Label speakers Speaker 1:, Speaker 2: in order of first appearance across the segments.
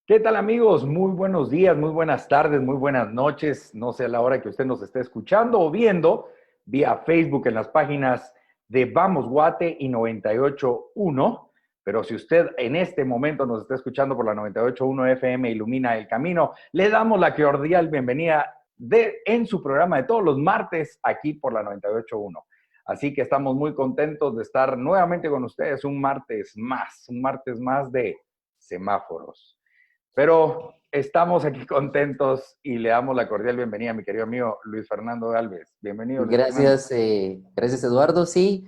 Speaker 1: ¿Qué tal, amigos? Muy buenos días, muy buenas tardes, muy buenas noches. No sé a la hora que usted nos esté escuchando o viendo vía Facebook en las páginas de Vamos Guate y 98.1. Pero si usted en este momento nos está escuchando por la 98.1 FM Ilumina el Camino, le damos la cordial bienvenida en su programa de todos los martes aquí por la 98.1. Así que estamos muy contentos de estar nuevamente con ustedes un martes más de semáforos. Pero estamos aquí contentos y le damos la cordial bienvenida a mi querido amigo Luis Fernando Galvez. Bienvenido, Luis Fernando.
Speaker 2: Gracias Eduardo. Sí,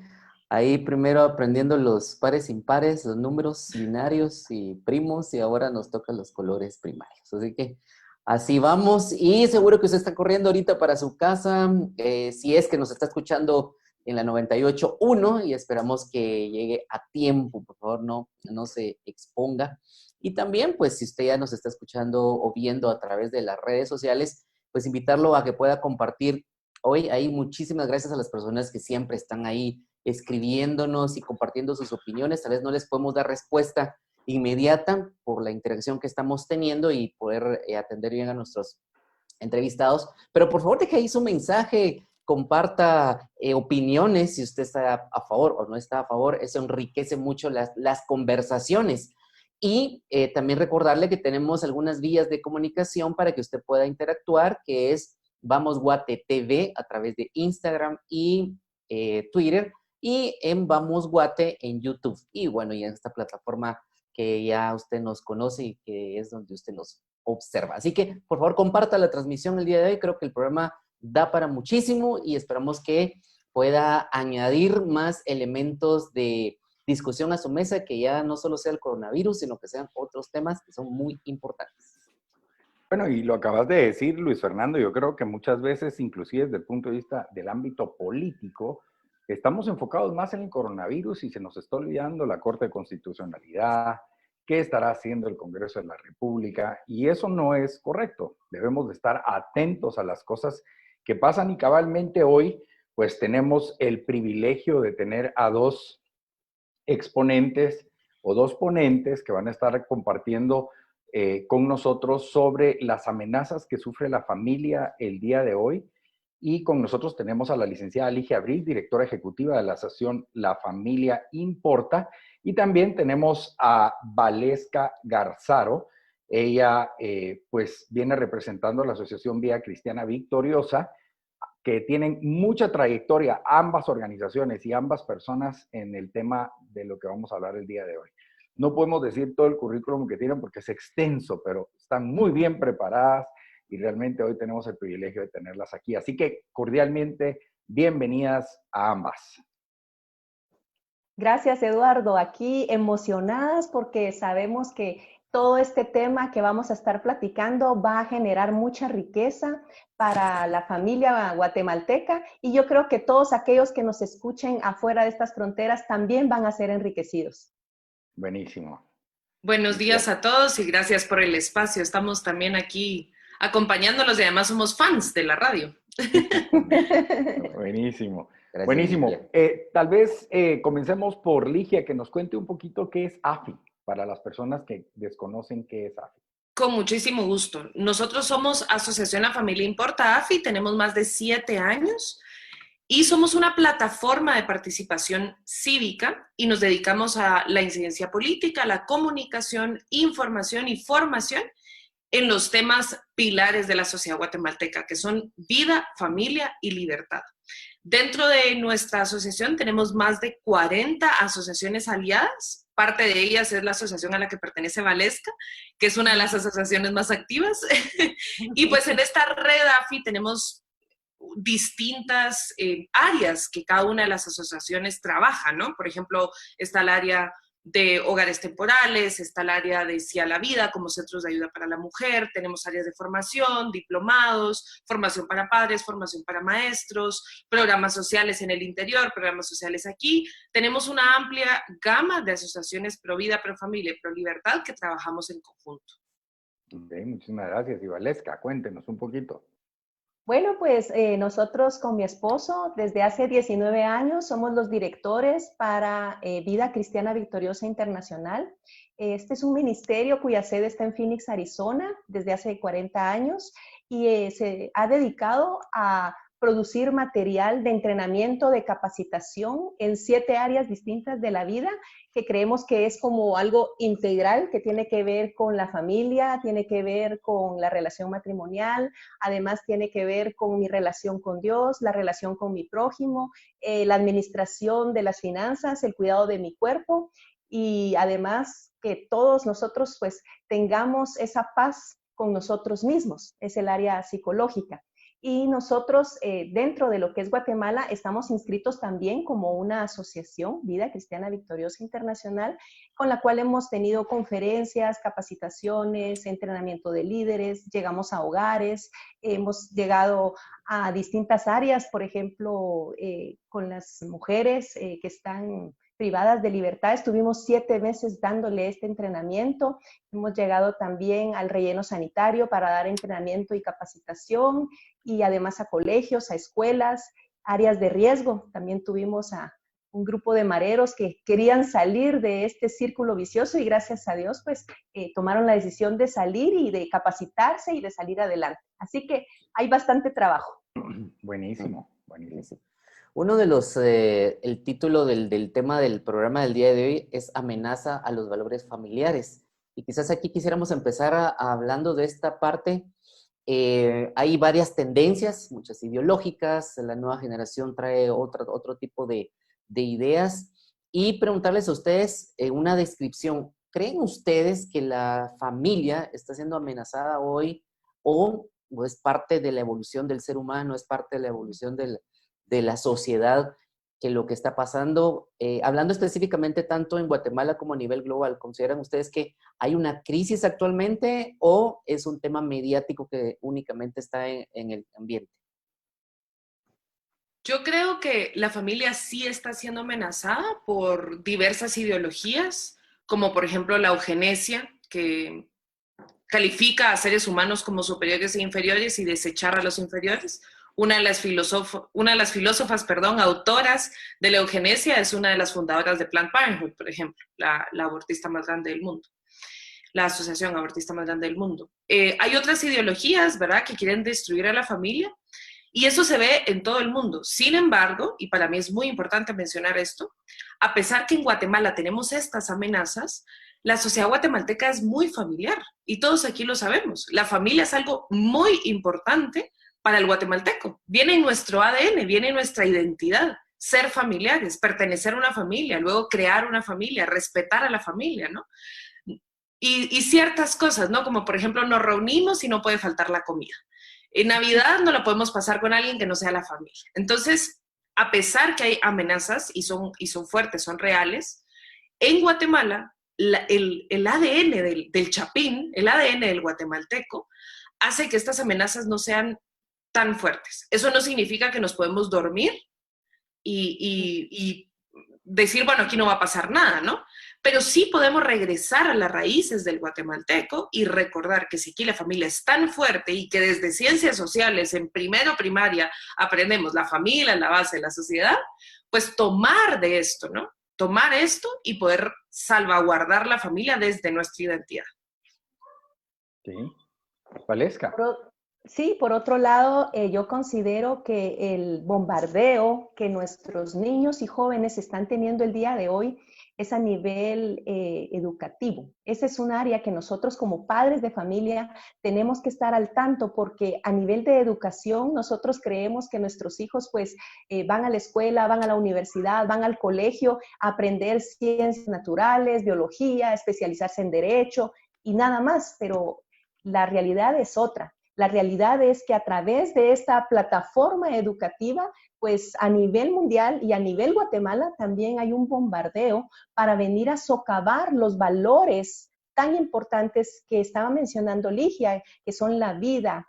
Speaker 2: ahí primero aprendiendo los pares impares, los números binarios y primos, y ahora nos tocan los colores primarios. Así que así vamos, y seguro que usted está corriendo ahorita para su casa, si es que nos está escuchando en la 98.1, y esperamos que llegue a tiempo, por favor, no se exponga. Y también, pues, si usted ya nos está escuchando o viendo a través de las redes sociales, pues invitarlo a que pueda compartir. Hoy hay muchísimas gracias a las personas que siempre están ahí escribiéndonos y compartiendo sus opiniones. Tal vez no les podemos dar respuesta inmediata por la interacción que estamos teniendo y poder atender bien a nuestros entrevistados, pero por favor deje ahí su mensaje, comparta opiniones si usted está a favor o no está a favor. Eso enriquece mucho las conversaciones. Y también recordarle que tenemos algunas vías de comunicación para que usted pueda interactuar, que es Vamos Guate TV a través de Instagram y Twitter, y en Vamos Guate en YouTube. Y bueno, y en esta plataforma que ya usted nos conoce y que es donde usted nos observa. Así que, por favor, comparta la transmisión el día de hoy. Creo que el programa da para muchísimo y esperamos que pueda añadir más elementos de discusión a su mesa, que ya no solo sea el coronavirus, sino que sean otros temas que son muy importantes.
Speaker 1: Bueno, y lo acabas de decir, Luis Fernando, yo creo que muchas veces, inclusive desde el punto de vista del ámbito político, estamos enfocados más en el coronavirus y se nos está olvidando la Corte de Constitucionalidad, qué estará haciendo el Congreso de la República, y eso no es correcto. Debemos de estar atentos a las cosas que pasan, y cabalmente hoy, pues tenemos el privilegio de tener a dos exponentes o dos ponentes que van a estar compartiendo con nosotros sobre las amenazas que sufre la familia el día de hoy. Y con nosotros tenemos a la licenciada Ligia Abril, directora ejecutiva de la asociación La Familia Importa. Y también tenemos a Valesca Garzaro. Ella pues viene representando a la Asociación Vía Cristiana Victoriosa, que tienen mucha trayectoria, ambas organizaciones y ambas personas, en el tema de lo que vamos a hablar el día de hoy. No podemos decir todo el currículum que tienen porque es extenso, pero están muy bien preparadas y realmente hoy tenemos el privilegio de tenerlas aquí. Así que cordialmente bienvenidas a ambas.
Speaker 3: Gracias, Eduardo. Aquí emocionadas porque sabemos que todo este tema que vamos a estar platicando va a generar mucha riqueza para la familia guatemalteca, y yo creo que todos aquellos que nos escuchen afuera de estas fronteras también van a ser enriquecidos.
Speaker 1: Buenísimo.
Speaker 4: Buenos días a todos y gracias por el espacio. Estamos también aquí acompañándolos y además somos fans de la radio.
Speaker 1: Buenísimo.
Speaker 2: Gracias,
Speaker 1: Buenísimo. Tal vez comencemos por Ligia, que nos cuente un poquito qué es AFI, para las personas que desconocen qué es AFI.
Speaker 4: Con muchísimo gusto. Nosotros somos Asociación La Familia Importa AFI, tenemos más de 7 años y somos una plataforma de participación cívica y nos dedicamos a la incidencia política, la comunicación, información y formación en los temas pilares de la sociedad guatemalteca, que son vida, familia y libertad. Dentro de nuestra asociación tenemos más de 40 asociaciones aliadas. Parte de ellas es la asociación a la que pertenece Valesca, que es una de las asociaciones más activas. Y pues en esta red AFI tenemos distintas áreas que cada una de las asociaciones trabaja, ¿no? Por ejemplo, está el área de hogares temporales, está el área de Sí a la Vida como centros de ayuda para la mujer, tenemos áreas de formación, diplomados, formación para padres, formación para maestros, programas sociales en el interior, programas sociales aquí. Tenemos una amplia gama de asociaciones pro vida, pro familia y pro libertad que trabajamos en conjunto.
Speaker 1: Ok, muchísimas gracias. Y Valesca, cuéntenos un poquito.
Speaker 3: Bueno, pues nosotros con mi esposo desde hace 19 años somos los directores para Vida Cristiana Victoriosa Internacional. Este es un ministerio cuya sede está en Phoenix, Arizona, desde hace 40 años y se ha dedicado a producir material de entrenamiento, de capacitación en 7 áreas distintas de la vida, que creemos que es como algo integral, que tiene que ver con la familia, tiene que ver con la relación matrimonial, además tiene que ver con mi relación con Dios, la relación con mi prójimo, la administración de las finanzas, el cuidado de mi cuerpo y además que todos nosotros pues tengamos esa paz con nosotros mismos, es el área psicológica. Y nosotros, dentro de lo que es Guatemala, estamos inscritos también como una asociación, Vida Cristiana Victoriosa Internacional, con la cual hemos tenido conferencias, capacitaciones, entrenamiento de líderes, llegamos a hogares, hemos llegado a distintas áreas, por ejemplo, con las mujeres que están privadas de libertad. Estuvimos 7 meses dándole este entrenamiento. Hemos llegado también al relleno sanitario para dar entrenamiento y capacitación y además a colegios, a escuelas, áreas de riesgo. También tuvimos a un grupo de mareros que querían salir de este círculo vicioso y gracias a Dios pues tomaron la decisión de salir y de capacitarse y de salir adelante. Así que hay bastante trabajo.
Speaker 1: Buenísimo, buenísimo.
Speaker 2: Uno de los, el título del tema del programa del día de hoy es amenaza a los valores familiares. Y quizás aquí quisiéramos empezar hablando de esta parte. Hay varias tendencias, muchas ideológicas, la nueva generación trae otro tipo de ideas. Y preguntarles a ustedes una descripción. ¿Creen ustedes que la familia está siendo amenazada hoy o es parte de la evolución del ser humano, es parte de la evolución de la sociedad, que lo que está pasando, hablando específicamente tanto en Guatemala como a nivel global, ¿consideran ustedes que hay una crisis actualmente o es un tema mediático que únicamente está en el ambiente?
Speaker 4: Yo creo que la familia sí está siendo amenazada por diversas ideologías, como por ejemplo la eugenesia, que califica a seres humanos como superiores e inferiores y desechar a los inferiores. Una de las filósofas, autoras de la eugenesia es una de las fundadoras de Planned Parenthood, por ejemplo, la abortista más grande del mundo, la asociación abortista más grande del mundo. Hay otras ideologías, ¿verdad?, que quieren destruir a la familia y eso se ve en todo el mundo. Sin embargo, y para mí es muy importante mencionar esto, a pesar que en Guatemala tenemos estas amenazas, la sociedad guatemalteca es muy familiar y todos aquí lo sabemos. La familia es algo muy importante para el guatemalteco. Viene en nuestro ADN, viene en nuestra identidad, ser familiares, pertenecer a una familia, luego crear una familia, respetar a la familia, ¿no? Y ciertas cosas, ¿no? Como por ejemplo, nos reunimos y no puede faltar la comida. En Navidad no la podemos pasar con alguien que no sea la familia. Entonces, a pesar que hay amenazas y son fuertes, son reales, en Guatemala, el ADN del Chapín, el ADN del guatemalteco, hace que estas amenazas no sean tan fuertes. Eso no significa que nos podemos dormir y decir, bueno, aquí no va a pasar nada, ¿no? Pero sí podemos regresar a las raíces del guatemalteco y recordar que si aquí la familia es tan fuerte y que desde ciencias sociales, en primero primaria, aprendemos la familia, la base de la sociedad, pues tomar de esto, ¿no? Tomar esto y poder salvaguardar la familia desde nuestra identidad.
Speaker 1: Sí. Valesca.
Speaker 3: Sí, por otro lado, yo considero que el bombardeo que nuestros niños y jóvenes están teniendo el día de hoy es a nivel educativo. Ese es un área que nosotros como padres de familia tenemos que estar al tanto porque a nivel de educación nosotros creemos que nuestros hijos pues van a la escuela, van a la universidad, van al colegio a aprender ciencias naturales, biología, especializarse en derecho y nada más, pero la realidad es otra. La realidad es que a través de esta plataforma educativa, pues a nivel mundial y a nivel Guatemala también hay un bombardeo para venir a socavar los valores tan importantes que estaba mencionando Ligia, que son la vida,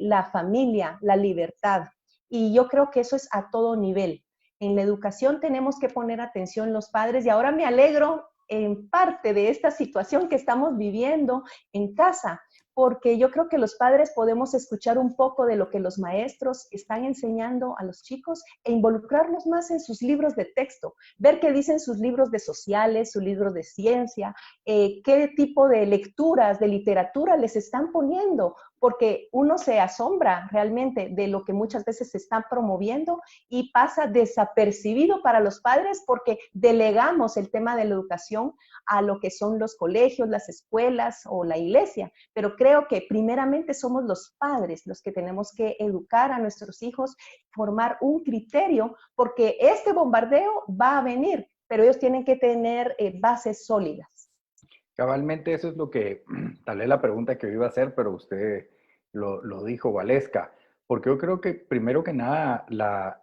Speaker 3: la familia, la libertad. Y yo creo que eso es a todo nivel. En la educación tenemos que poner atención los padres y ahora me alegro en parte de esta situación que estamos viviendo en casa, porque yo creo que los padres podemos escuchar un poco de lo que los maestros están enseñando a los chicos e involucrarlos más en sus libros de texto, ver qué dicen sus libros de sociales, sus libros de ciencia, qué tipo de lecturas, de literatura les están poniendo, porque uno se asombra realmente de lo que muchas veces se está promoviendo y pasa desapercibido para los padres porque delegamos el tema de la educación a lo que son los colegios, las escuelas o la iglesia. Pero creo que primeramente somos los padres los que tenemos que educar a nuestros hijos, formar un criterio, porque este bombardeo va a venir, pero ellos tienen que tener bases sólidas.
Speaker 1: Cabalmente eso es lo que, tal vez la pregunta que yo iba a hacer, pero usted lo dijo, Valesca, porque yo creo que primero que nada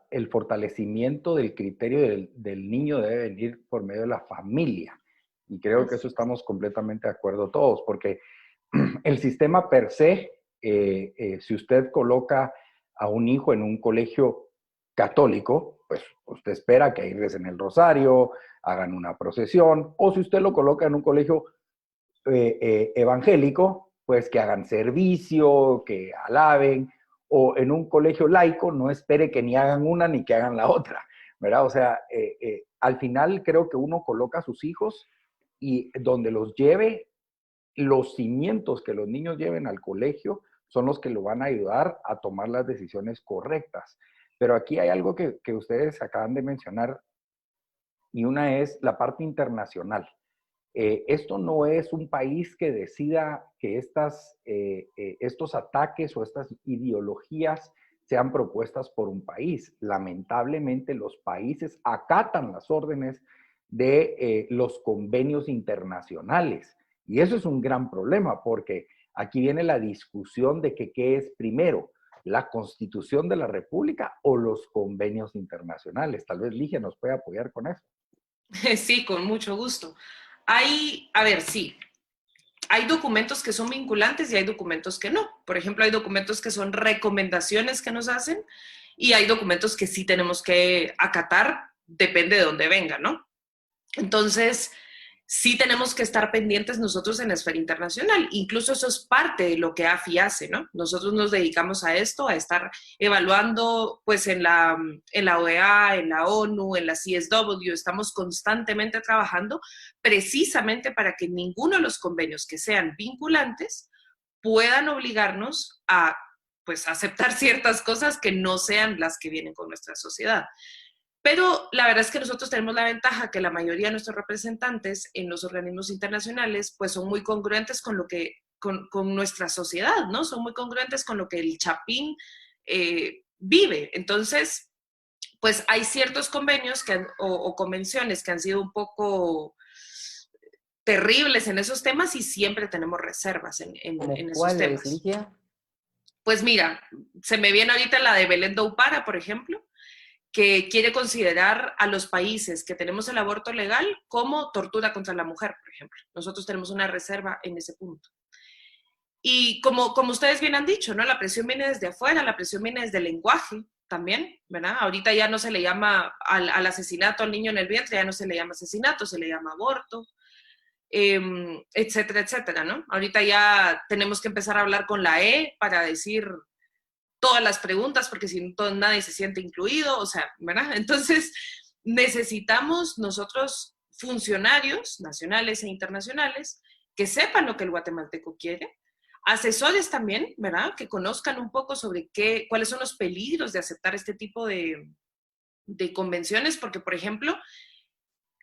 Speaker 1: el fortalecimiento del criterio del niño debe venir por medio de la familia. Y creo que eso estamos completamente de acuerdo todos, porque el sistema per se, si usted coloca a un hijo en un colegio católico, pues usted espera que ahí recen el rosario, hagan una procesión, o si usted lo coloca en un colegio evangélico, pues que hagan servicio, que alaben, o en un colegio laico, no espere que ni hagan una ni que hagan la otra, ¿verdad? O sea, al final creo que uno coloca a sus hijos y donde los lleve, los cimientos que los niños lleven al colegio son los que lo van a ayudar a tomar las decisiones correctas. Pero aquí hay algo que ustedes acaban de mencionar y una es la parte internacional. Esto no es un país que decida que estos ataques o estas ideologías sean propuestas por un país. Lamentablemente los países acatan las órdenes de los convenios internacionales. Y eso es un gran problema porque aquí viene la discusión de que qué es primero, la Constitución de la República o los convenios internacionales. Tal vez Ligia nos puede apoyar con eso.
Speaker 4: Sí, con mucho gusto. A ver, sí, hay documentos que son vinculantes y hay documentos que no. Por ejemplo, hay documentos que son recomendaciones que nos hacen y hay documentos que sí tenemos que acatar, depende de dónde venga, ¿no? Entonces, sí tenemos que estar pendientes nosotros en la esfera internacional. Incluso eso es parte de lo que AFI hace, ¿no? Nosotros nos dedicamos a esto, a estar evaluando, pues, en la OEA, en la ONU, en la CSW, estamos constantemente trabajando precisamente para que ninguno de los convenios que sean vinculantes puedan obligarnos a, pues, aceptar ciertas cosas que no sean las que vienen con nuestra sociedad. Pero la verdad es que nosotros tenemos la ventaja que la mayoría de nuestros representantes en los organismos internacionales pues son muy congruentes con lo que, con nuestra sociedad, ¿no? Son muy congruentes con lo que el Chapín vive. Entonces, pues hay ciertos convenios o convenciones que han sido un poco terribles en esos temas y siempre tenemos reservas en esos temas.
Speaker 2: Ligia?
Speaker 4: Pues mira, se me viene ahorita la de Belén do Upara, por ejemplo, que quiere considerar a los países que tenemos el aborto legal como tortura contra la mujer, por ejemplo. Nosotros tenemos una reserva en ese punto. Y como ustedes bien han dicho, ¿no? La presión viene desde afuera, la presión viene desde el lenguaje también, ¿verdad? Ahorita ya no se le llama al asesinato al niño en el vientre, ya no se le llama asesinato, se le llama aborto, etcétera, etcétera, ¿no? Ahorita ya tenemos que empezar a hablar con la E para decir todas las preguntas, porque si no, nadie se siente incluido, o sea, ¿verdad? Entonces, necesitamos nosotros funcionarios nacionales e internacionales que sepan lo que el guatemalteco quiere, asesores también, ¿verdad? Que conozcan un poco sobre cuáles son los peligros de aceptar este tipo de convenciones, porque, por ejemplo,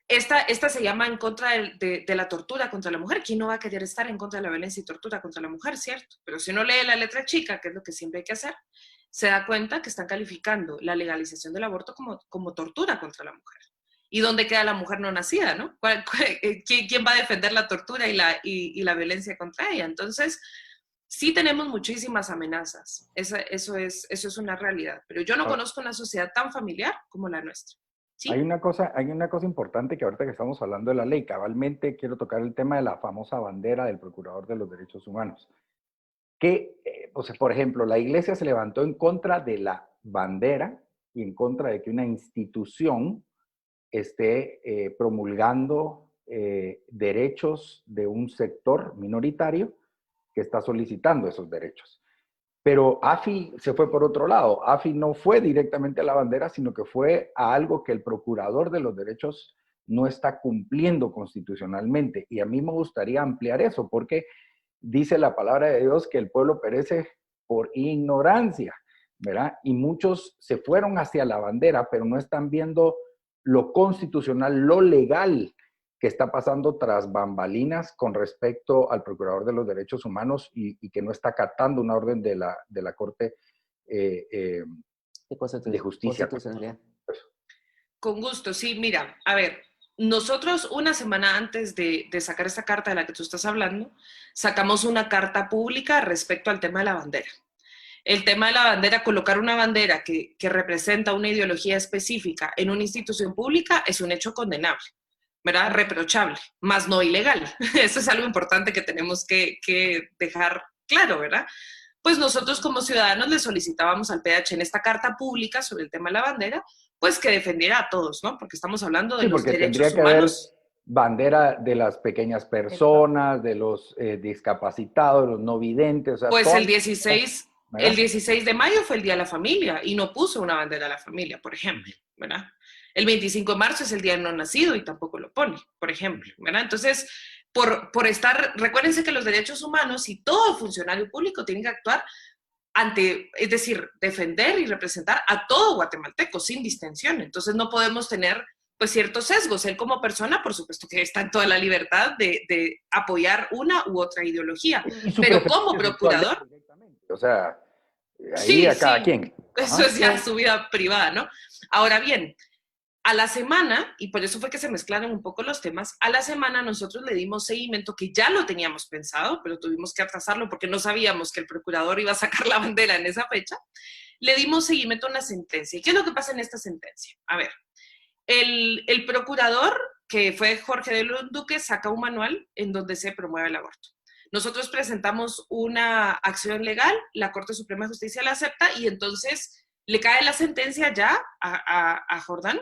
Speaker 4: esta se llama en contra de la tortura contra la mujer. ¿Quién no va a querer estar en contra de la violencia y tortura contra la mujer, cierto? Pero si uno lee la letra chica, que es lo que siempre hay que hacer, se da cuenta que están calificando la legalización del aborto como tortura contra la mujer. ¿Y dónde queda la mujer no nacida, no? ¿Quién va a defender la tortura y la violencia contra ella? Entonces, sí tenemos muchísimas amenazas. Eso es una realidad. Pero yo no conozco una sociedad tan familiar como la nuestra. ¿Sí?
Speaker 1: Hay una cosa importante que ahorita que estamos hablando de la ley, cabalmente quiero tocar el tema de la famosa bandera del Procurador de los Derechos Humanos. Que, o sea, por ejemplo, la Iglesia se levantó en contra de la bandera y en contra de que una institución esté promulgando derechos de un sector minoritario que está solicitando esos derechos. Pero AFI se fue por otro lado. AFI no fue directamente a la bandera, sino que fue a algo que el procurador de los derechos no está cumpliendo constitucionalmente. Y a mí me gustaría ampliar eso, porque dice la palabra de Dios que el pueblo perece por ignorancia, ¿verdad? Y muchos se fueron hacia la bandera, pero no están viendo lo constitucional, lo legal que está pasando tras bambalinas con respecto al Procurador de los Derechos Humanos y que no está acatando una orden de la Corte de Justicia.
Speaker 4: Con gusto, sí, mira, a ver, nosotros una semana antes de sacar esta carta de la que tú estás hablando, sacamos una carta pública respecto al tema de la bandera. El tema de la bandera, colocar una bandera que representa una ideología específica en una institución pública es un hecho condenable, ¿verdad? Reprochable, más no ilegal. Eso es algo importante que tenemos que dejar claro, ¿verdad? Pues nosotros como ciudadanos le solicitábamos al PDH en esta carta pública sobre el tema de la bandera, pues que defendiera a todos, ¿no? Porque estamos hablando de los derechos humanos.
Speaker 1: Bandera de las pequeñas personas, de los discapacitados, de los no videntes. O sea,
Speaker 4: pues el 16 de mayo fue el Día de la Familia y no puso una bandera a la familia, por ejemplo, ¿verdad? El 25 de marzo es el Día del No Nacido y tampoco lo pone, por ejemplo, ¿verdad? Entonces, por estar, recuérdense que los derechos humanos y todo funcionario público tienen que actuar es decir, defender y representar a todo guatemalteco sin distensión. Entonces no podemos tener pues ciertos sesgos. Él como persona, por supuesto que está en toda la libertad de apoyar una u otra ideología, pero como procurador...
Speaker 1: O sea, ahí a cada quien.
Speaker 4: Eso es ya su vida privada, ¿no? Ahora bien, a la semana, y por eso fue que se mezclaron un poco los temas, a la semana nosotros le dimos seguimiento, que ya lo teníamos pensado, pero tuvimos que atrasarlo porque no sabíamos que el procurador iba a sacar la bandera en esa fecha, le dimos seguimiento a una sentencia. ¿Y qué es lo que pasa en esta sentencia? A ver, el procurador, que fue Jorge de León Duque, saca un manual en donde se promueve el aborto. Nosotros presentamos una acción legal, la Corte Suprema de Justicia la acepta y entonces le cae la sentencia ya a Jordán,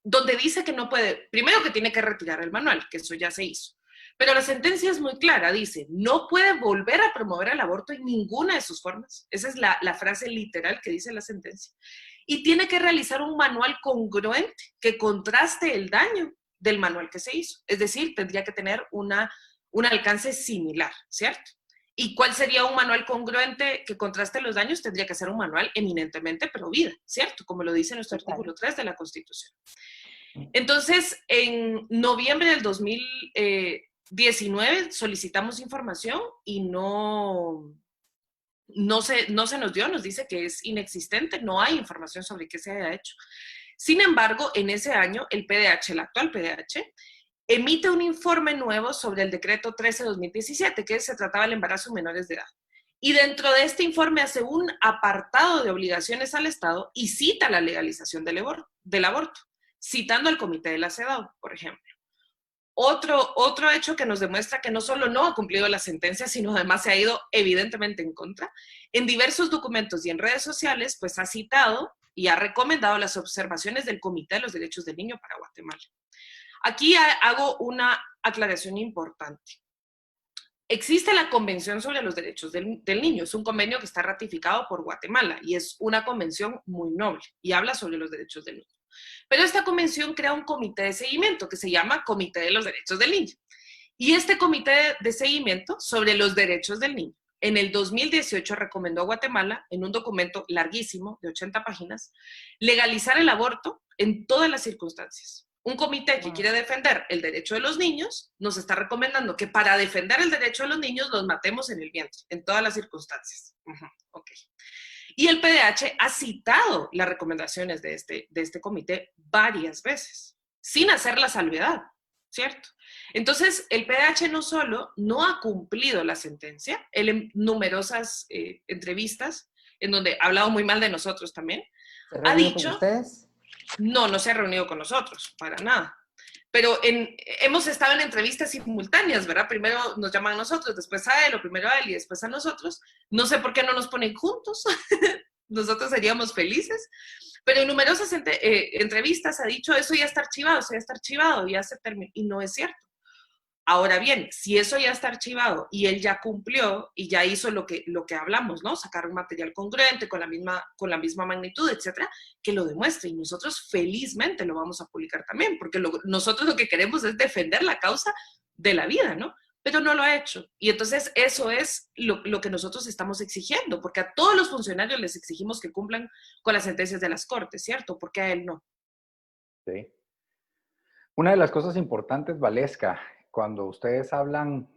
Speaker 4: donde dice que no puede, primero que tiene que retirar el manual, que eso ya se hizo. Pero la sentencia es muy clara, dice, no puede volver a promover el aborto en ninguna de sus formas. Esa es la frase literal que dice la sentencia. Y tiene que realizar un manual congruente que contraste el daño del manual que se hizo. Es decir, tendría que tener un alcance similar, ¿cierto? ¿Y cuál sería un manual congruente que contraste los daños? Tendría que ser un manual eminentemente pro vida, ¿cierto? Como lo dice nuestro artículo 3 de la Constitución. Entonces, en noviembre del 2019 solicitamos información y no se nos dio, nos dice que es inexistente, no hay información sobre qué se haya hecho. Sin embargo, en ese año, el PDH, el actual PDH, emite un informe nuevo sobre el decreto 13-2017, que se trataba del embarazo en menores de edad. Y dentro de este informe hace un apartado de obligaciones al Estado y cita la legalización del aborto, citando al Comité de la CEDAW, por ejemplo. Otro hecho que nos demuestra que no solo no ha cumplido la sentencia, sino además se ha ido evidentemente en contra. En diversos documentos y en redes sociales, pues ha citado y ha recomendado las observaciones del Comité de los Derechos del Niño para Guatemala. Aquí hago una aclaración importante. Existe la Convención sobre los Derechos del Niño. Es un convenio que está ratificado por Guatemala y es una convención muy noble y habla sobre los derechos del niño. Pero esta convención crea un comité de seguimiento que se llama Comité de los Derechos del Niño. Y este comité de seguimiento sobre los derechos del niño, en el 2018 recomendó a Guatemala, en un documento larguísimo de 80 páginas, legalizar el aborto en todas las circunstancias. Un comité que quiere defender el derecho de los niños nos está recomendando que para defender el derecho de los niños los matemos en el vientre, en todas las circunstancias. Okay. Y el PDH ha citado las recomendaciones de este comité varias veces, sin hacer la salvedad, ¿cierto? Entonces, el PDH no solo no ha cumplido la sentencia, él en numerosas entrevistas, en donde ha hablado muy mal de nosotros también, ha dicho...
Speaker 2: ¿Con ustedes?
Speaker 4: No se ha reunido con nosotros, para nada. Pero hemos estado en entrevistas simultáneas, ¿verdad? Primero nos llaman a nosotros, después a él, o primero a él y después a nosotros. No sé por qué no nos ponen juntos. Nosotros seríamos felices. Pero en numerosas entrevistas ha dicho, eso ya está archivado, ya se terminó. Y no es cierto. Ahora bien, si eso ya está archivado y él ya cumplió y ya hizo lo que hablamos, ¿no? Sacar un material congruente con la misma magnitud, etcétera, que lo demuestre. Y nosotros felizmente lo vamos a publicar también, porque nosotros lo que queremos es defender la causa de la vida, ¿no? Pero no lo ha hecho. Y entonces eso es lo que nosotros estamos exigiendo, porque a todos los funcionarios les exigimos que cumplan con las sentencias de las cortes, ¿cierto? Porque a él no.
Speaker 1: Sí. Una de las cosas importantes, Valesca, cuando ustedes hablan,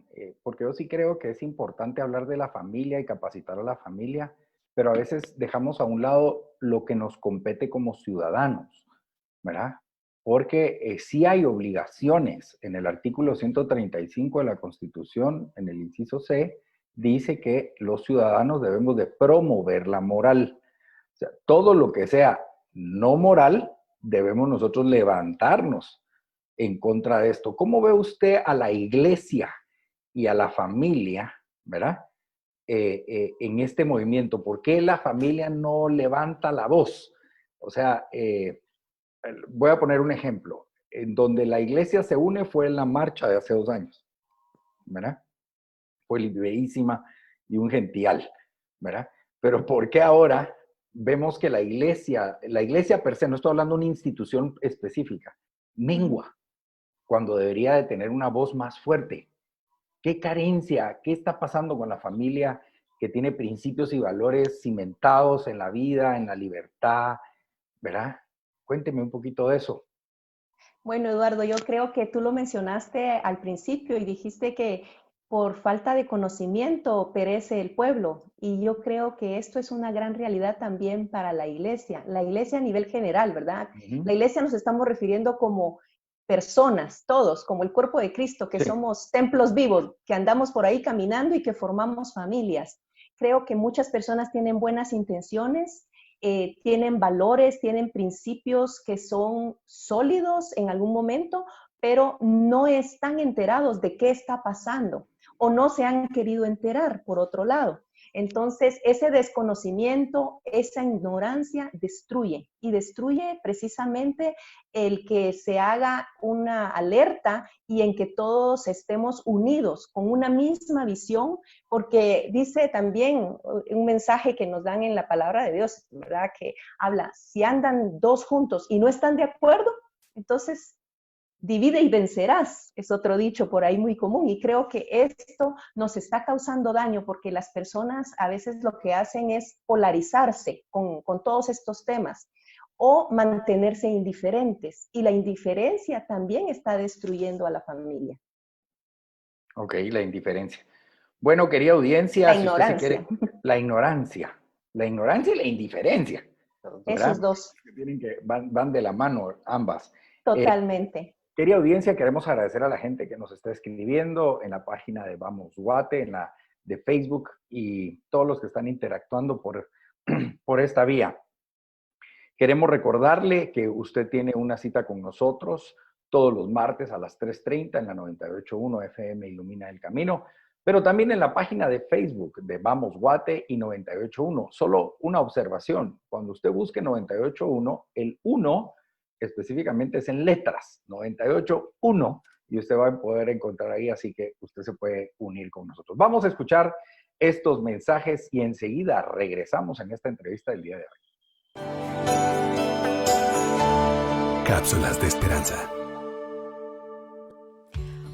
Speaker 1: porque yo sí creo que es importante hablar de la familia y capacitar a la familia, pero a veces dejamos a un lado lo que nos compete como ciudadanos, ¿verdad? Porque sí hay obligaciones. En el artículo 135 de la Constitución, en el inciso C, dice que los ciudadanos debemos de promover la moral. O sea, todo lo que sea no moral, debemos nosotros levantarnos en contra de esto. ¿Cómo ve usted a la iglesia y a la familia, ¿verdad? En este movimiento? ¿Por qué la familia no levanta la voz? O sea, voy a poner un ejemplo. En donde la iglesia se une fue en la marcha de hace 2 años, ¿verdad? Fue bellísima y un gential, ¿verdad? Pero ¿por qué ahora vemos que la iglesia per se, no estoy hablando de una institución específica, mengua, cuando debería de tener una voz más fuerte? ¿Qué carencia? ¿Qué está pasando con la familia que tiene principios y valores cimentados en la vida, en la libertad, ¿verdad? Cuénteme un poquito de eso.
Speaker 3: Bueno, Eduardo, yo creo que tú lo mencionaste al principio y dijiste que por falta de conocimiento perece el pueblo. Y yo creo que esto es una gran realidad también para la iglesia a nivel general, ¿verdad?
Speaker 1: Uh-huh.
Speaker 3: La iglesia nos estamos refiriendo como personas, todos, como el cuerpo de Cristo, que somos templos vivos, que andamos por ahí caminando y que formamos familias. Creo que muchas personas tienen buenas intenciones, tienen valores, tienen principios que son sólidos en algún momento, pero no están enterados de qué está pasando o no se han querido enterar, por otro lado. Entonces, ese desconocimiento, esa ignorancia destruye y destruye precisamente el que se haga una alerta y en que todos estemos unidos con una misma visión, porque dice también un mensaje que nos dan en la palabra de Dios, ¿verdad? Que habla, si andan 2 juntos y no están de acuerdo, entonces divide y vencerás, es otro dicho por ahí muy común, y creo que esto nos está causando daño porque las personas a veces lo que hacen es polarizarse con todos estos temas o mantenerse indiferentes, y la indiferencia también está destruyendo a la familia.
Speaker 1: Ok, la indiferencia. Bueno, querida audiencia,
Speaker 3: La
Speaker 1: si
Speaker 3: ignorancia.
Speaker 1: usted se quiere, la ignorancia y la indiferencia, ¿verdad?
Speaker 3: Esos dos.
Speaker 1: Van de la mano ambas.
Speaker 3: Totalmente.
Speaker 1: Querida audiencia, queremos agradecer a la gente que nos está escribiendo en la página de Vamos Guate, en la de Facebook, y todos los que están interactuando por esta vía. Queremos recordarle que usted tiene una cita con nosotros todos los martes a las 3:30 en la 98.1 FM Ilumina el Camino, pero también en la página de Facebook de Vamos Guate y 98.1. Solo una observación, cuando usted busque 98.1, el 1 específicamente es en letras, 98.1, y usted va a poder encontrar ahí, así que usted se puede unir con nosotros. Vamos a escuchar estos mensajes y enseguida regresamos en esta entrevista del día de hoy.
Speaker 5: Cápsulas de esperanza.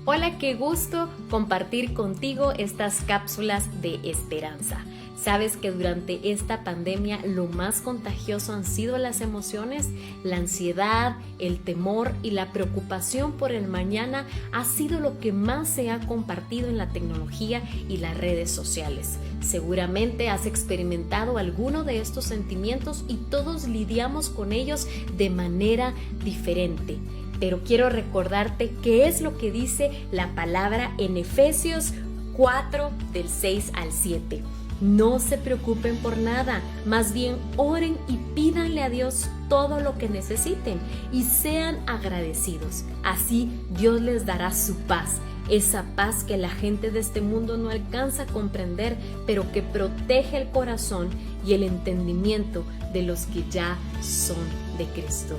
Speaker 6: Hola, qué gusto compartir contigo estas cápsulas de esperanza. Sabes que durante esta pandemia lo más contagioso han sido las emociones, la ansiedad, el temor y la preocupación por el mañana ha sido lo que más se ha compartido en la tecnología y las redes sociales. Seguramente has experimentado alguno de estos sentimientos y todos lidiamos con ellos de manera diferente. Pero quiero recordarte qué es lo que dice la palabra en Efesios 4, del 6 al 7. No se preocupen por nada, más bien oren y pídanle a Dios todo lo que necesiten y sean agradecidos. Así Dios les dará su paz, esa paz que la gente de este mundo no alcanza a comprender, pero que protege el corazón y el entendimiento de los que ya son de Cristo.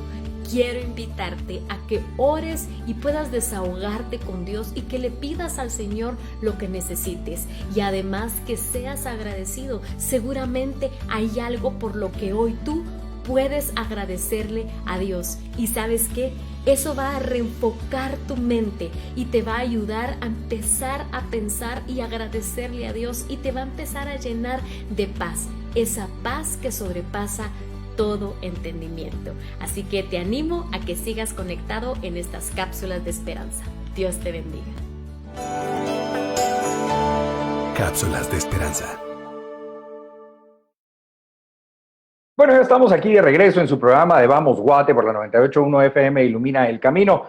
Speaker 6: quiero invitarte a que ores y puedas desahogarte con Dios y que le pidas al Señor lo que necesites. Y además que seas agradecido. Seguramente hay algo por lo que hoy tú puedes agradecerle a Dios. ¿Y sabes qué? Eso va a reenfocar tu mente y te va a ayudar a empezar a pensar y agradecerle a Dios, y te va a empezar a llenar de paz, esa paz que sobrepasa todo entendimiento. Así que te animo a que sigas conectado en estas cápsulas de esperanza. Dios te bendiga.
Speaker 5: Cápsulas de esperanza.
Speaker 1: Bueno, ya estamos aquí de regreso en su programa de Vamos Guate por la 98.1 FM Ilumina el Camino.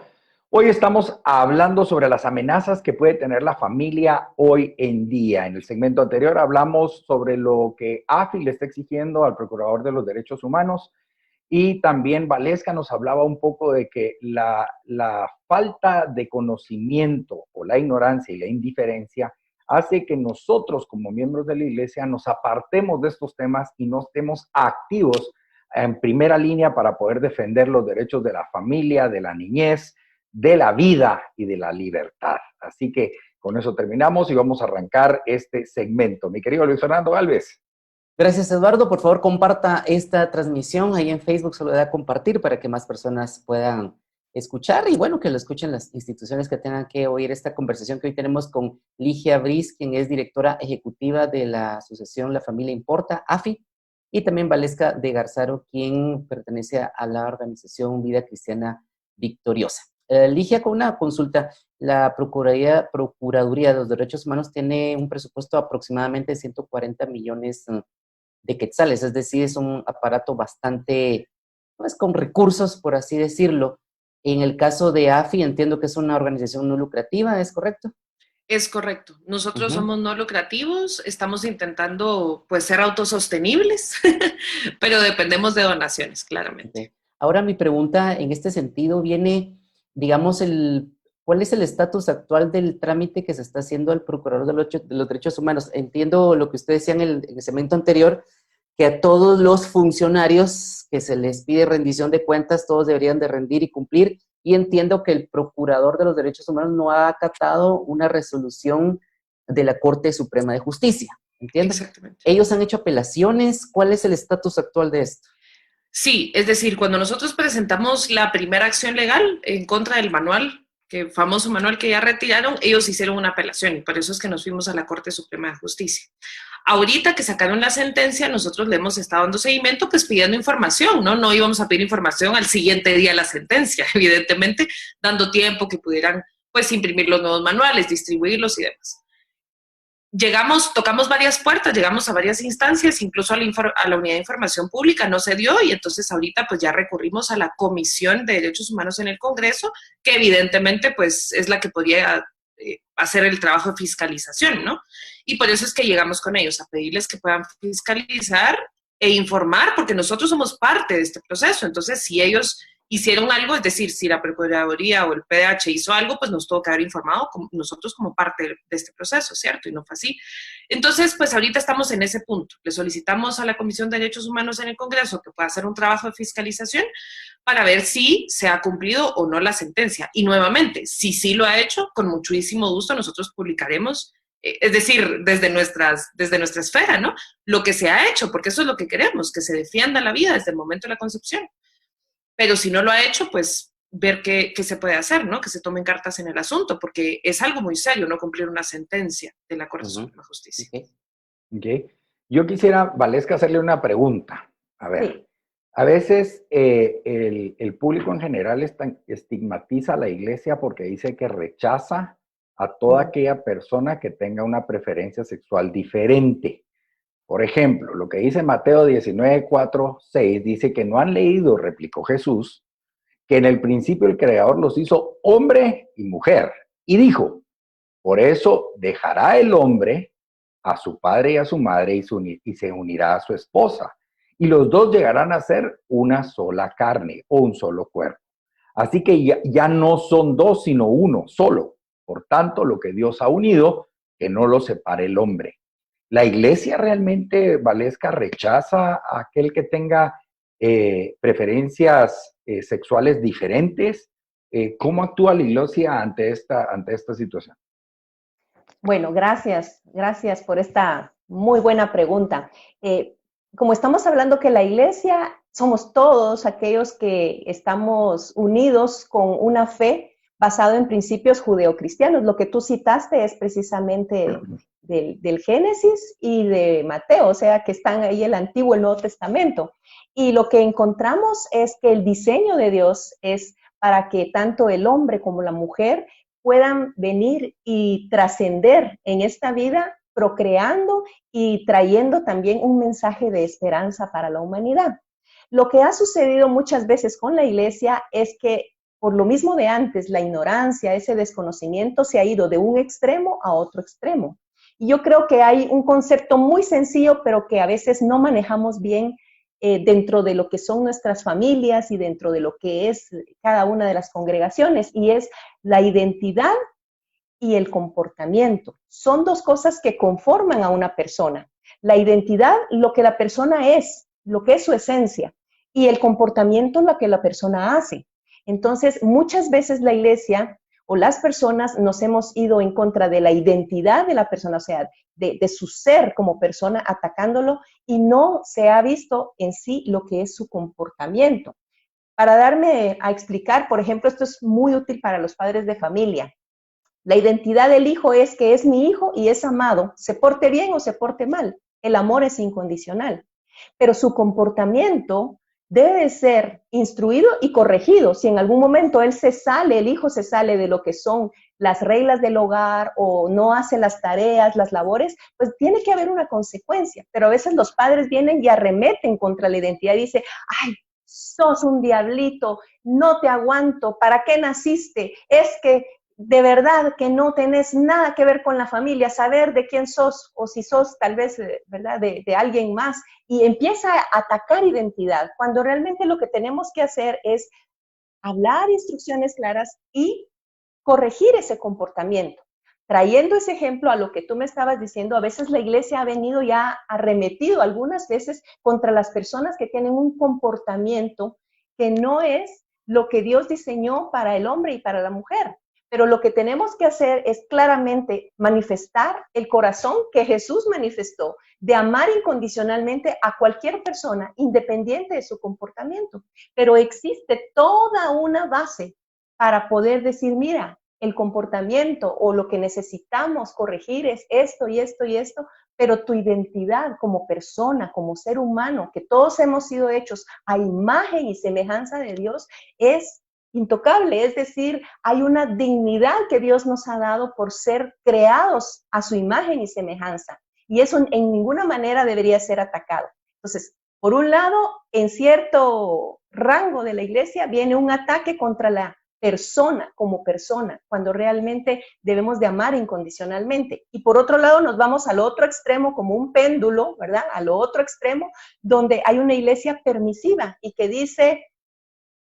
Speaker 1: Hoy estamos hablando sobre las amenazas que puede tener la familia hoy en día. En el segmento anterior hablamos sobre lo que AFI le está exigiendo al Procurador de los Derechos Humanos, y también Valesca nos hablaba un poco de que la falta de conocimiento o la ignorancia y la indiferencia hace que nosotros como miembros de la iglesia nos apartemos de estos temas y no estemos activos en primera línea para poder defender los derechos de la familia, de la niñez, de la vida y de la libertad. Así que con eso terminamos y vamos a arrancar este segmento. Mi querido Luis Fernando Galvez.
Speaker 2: Gracias, Eduardo. Por favor, comparta esta transmisión ahí en Facebook, solo da a compartir para que más personas puedan escuchar, y bueno, que lo escuchen las instituciones que tengan que oír esta conversación que hoy tenemos con Ligia Briz, quien es directora ejecutiva de la asociación La Familia Importa, AFI, y también Valesca de Garzaro, quien pertenece a la organización Vida Cristiana Victoriosa. Ligia, con una consulta, la Procuraduría de los Derechos Humanos tiene un presupuesto de aproximadamente 140 millones de quetzales, es decir, es un aparato bastante, pues, con recursos, por así decirlo. En el caso de AFI, entiendo que es una organización no lucrativa, ¿es correcto?
Speaker 4: Es correcto. Nosotros somos no lucrativos, estamos intentando pues ser autosostenibles, pero dependemos de donaciones, claramente.
Speaker 2: Okay. Ahora mi pregunta en este sentido viene, digamos, ¿cuál es el estatus actual del trámite que se está haciendo al Procurador de los Derechos Humanos? Entiendo lo que usted decía en el segmento anterior, que a todos los funcionarios que se les pide rendición de cuentas, todos deberían de rendir y cumplir, y entiendo que el Procurador de los Derechos Humanos no ha acatado una resolución de la Corte Suprema de Justicia, ¿entiendes?
Speaker 4: Exactamente.
Speaker 2: ¿Ellos han hecho apelaciones? ¿Cuál es el estatus actual de esto?
Speaker 4: Sí, es decir, cuando nosotros presentamos la primera acción legal en contra del manual, que famoso manual que ya retiraron, ellos hicieron una apelación y por eso es que nos fuimos a la Corte Suprema de Justicia. Ahorita que sacaron la sentencia, nosotros le hemos estado dando seguimiento, pues pidiendo información, ¿no? No íbamos a pedir información al siguiente día de la sentencia, evidentemente, dando tiempo que pudieran, pues, imprimir los nuevos manuales, distribuirlos y demás. Tocamos varias puertas, llegamos a varias instancias, incluso a la Unidad de Información Pública, no se dio, y entonces ahorita pues ya recurrimos a la Comisión de Derechos Humanos en el Congreso, que evidentemente pues es la que podría hacer el trabajo de fiscalización, ¿no? Y por eso es que llegamos con ellos, a pedirles que puedan fiscalizar e informar, porque nosotros somos parte de este proceso. Entonces, si ellos hicieron algo, es decir, si la Procuraduría o el PDH hizo algo, pues nos tuvo que haber informado nosotros como parte de este proceso, ¿cierto? Y no fue así. Entonces, pues ahorita estamos en ese punto. Le solicitamos a la Comisión de Derechos Humanos en el Congreso que pueda hacer un trabajo de fiscalización para ver si se ha cumplido o no la sentencia. Y nuevamente, si sí lo ha hecho, con muchísimo gusto nosotros publicaremos, es decir, desde nuestra esfera, ¿no? Lo que se ha hecho, porque eso es lo que queremos, que se defienda la vida desde el momento de la concepción. Pero si no lo ha hecho, pues ver qué se puede hacer, ¿no? Que se tomen cartas en el asunto, porque es algo muy serio no cumplir una sentencia de la Corte Suprema de Justicia.
Speaker 1: Okay. Yo quisiera, Valesca, hacerle una pregunta. A ver,
Speaker 3: Sí.
Speaker 1: a veces el público en general estigmatiza a la iglesia porque dice que rechaza a toda aquella persona que tenga una preferencia sexual diferente. Por ejemplo, lo que dice Mateo 19, 4, 6, dice que no han leído, replicó Jesús, que en el principio el Creador los hizo hombre y mujer. Y dijo, por eso dejará el hombre a su padre y a su madre y se unirá a su esposa. Y los dos llegarán a ser una sola carne o un solo cuerpo. Así que ya no son dos, sino uno solo. Por tanto, lo que Dios ha unido, que no lo separe el hombre. ¿La iglesia realmente, Valesca, rechaza a aquel que tenga preferencias sexuales diferentes. ¿Cómo actúa la iglesia ante esta situación?
Speaker 3: Bueno, gracias por esta muy buena pregunta. Como estamos hablando que la iglesia somos todos aquellos que estamos unidos con una fe basada en principios judeocristianos. Lo que tú citaste es precisamente del Génesis y de Mateo, o sea, que están ahí el Antiguo y el Nuevo Testamento. Y lo que encontramos es que el diseño de Dios es para que tanto el hombre como la mujer puedan venir y trascender en esta vida, procreando y trayendo también un mensaje de esperanza para la humanidad. Lo que ha sucedido muchas veces con la iglesia es que, por lo mismo de antes, la ignorancia, ese desconocimiento se ha ido de un extremo a otro extremo. Y yo creo que hay un concepto muy sencillo, pero que a veces no manejamos bien dentro de lo que son nuestras familias y dentro de lo que es cada una de las congregaciones, y es la identidad y el comportamiento. Son dos cosas que conforman a una persona. La identidad, lo que la persona es, lo que es su esencia, y el comportamiento, lo que la persona hace. Entonces, muchas veces la iglesia o las personas nos hemos ido en contra de la identidad de la persona, o sea, de su ser como persona, atacándolo, y no se ha visto en sí lo que es su comportamiento. Para darme a explicar, por ejemplo, esto es muy útil para los padres de familia. La identidad del hijo es que es mi hijo y es amado, se porte bien o se porte mal. El amor es incondicional. Pero su comportamiento debe ser instruido y corregido. Si en algún momento él se sale, el hijo se sale de lo que son las reglas del hogar o no hace las tareas, las labores, pues tiene que haber una consecuencia. Pero a veces los padres vienen y arremeten contra la identidad y dicen, ay, sos un diablito, no te aguanto, ¿para qué naciste? Es que de verdad que no tenés nada que ver con la familia, saber de quién sos o si sos tal vez, ¿verdad?, de alguien más, y empieza a atacar identidad, cuando realmente lo que tenemos que hacer es hablar instrucciones claras y corregir ese comportamiento. Trayendo ese ejemplo a lo que tú me estabas diciendo, a veces la iglesia ha venido y ha arremetido algunas veces contra las personas que tienen un comportamiento que no es lo que Dios diseñó para el hombre y para la mujer. Pero lo que tenemos que hacer es claramente manifestar el corazón que Jesús manifestó, de amar incondicionalmente a cualquier persona, independiente de su comportamiento. Pero existe toda una base para poder decir, mira, el comportamiento o lo que necesitamos corregir es esto y esto y esto, pero tu identidad como persona, como ser humano, que todos hemos sido hechos a imagen y semejanza de Dios, es intocable, es decir, hay una dignidad que Dios nos ha dado por ser creados a su imagen y semejanza, y eso en ninguna manera debería ser atacado. Entonces, por un lado, en cierto rango de la iglesia viene un ataque contra la persona como persona, cuando realmente debemos de amar incondicionalmente. Y por otro lado nos vamos al otro extremo como un péndulo, ¿verdad? Al otro extremo, donde hay una iglesia permisiva y que dice,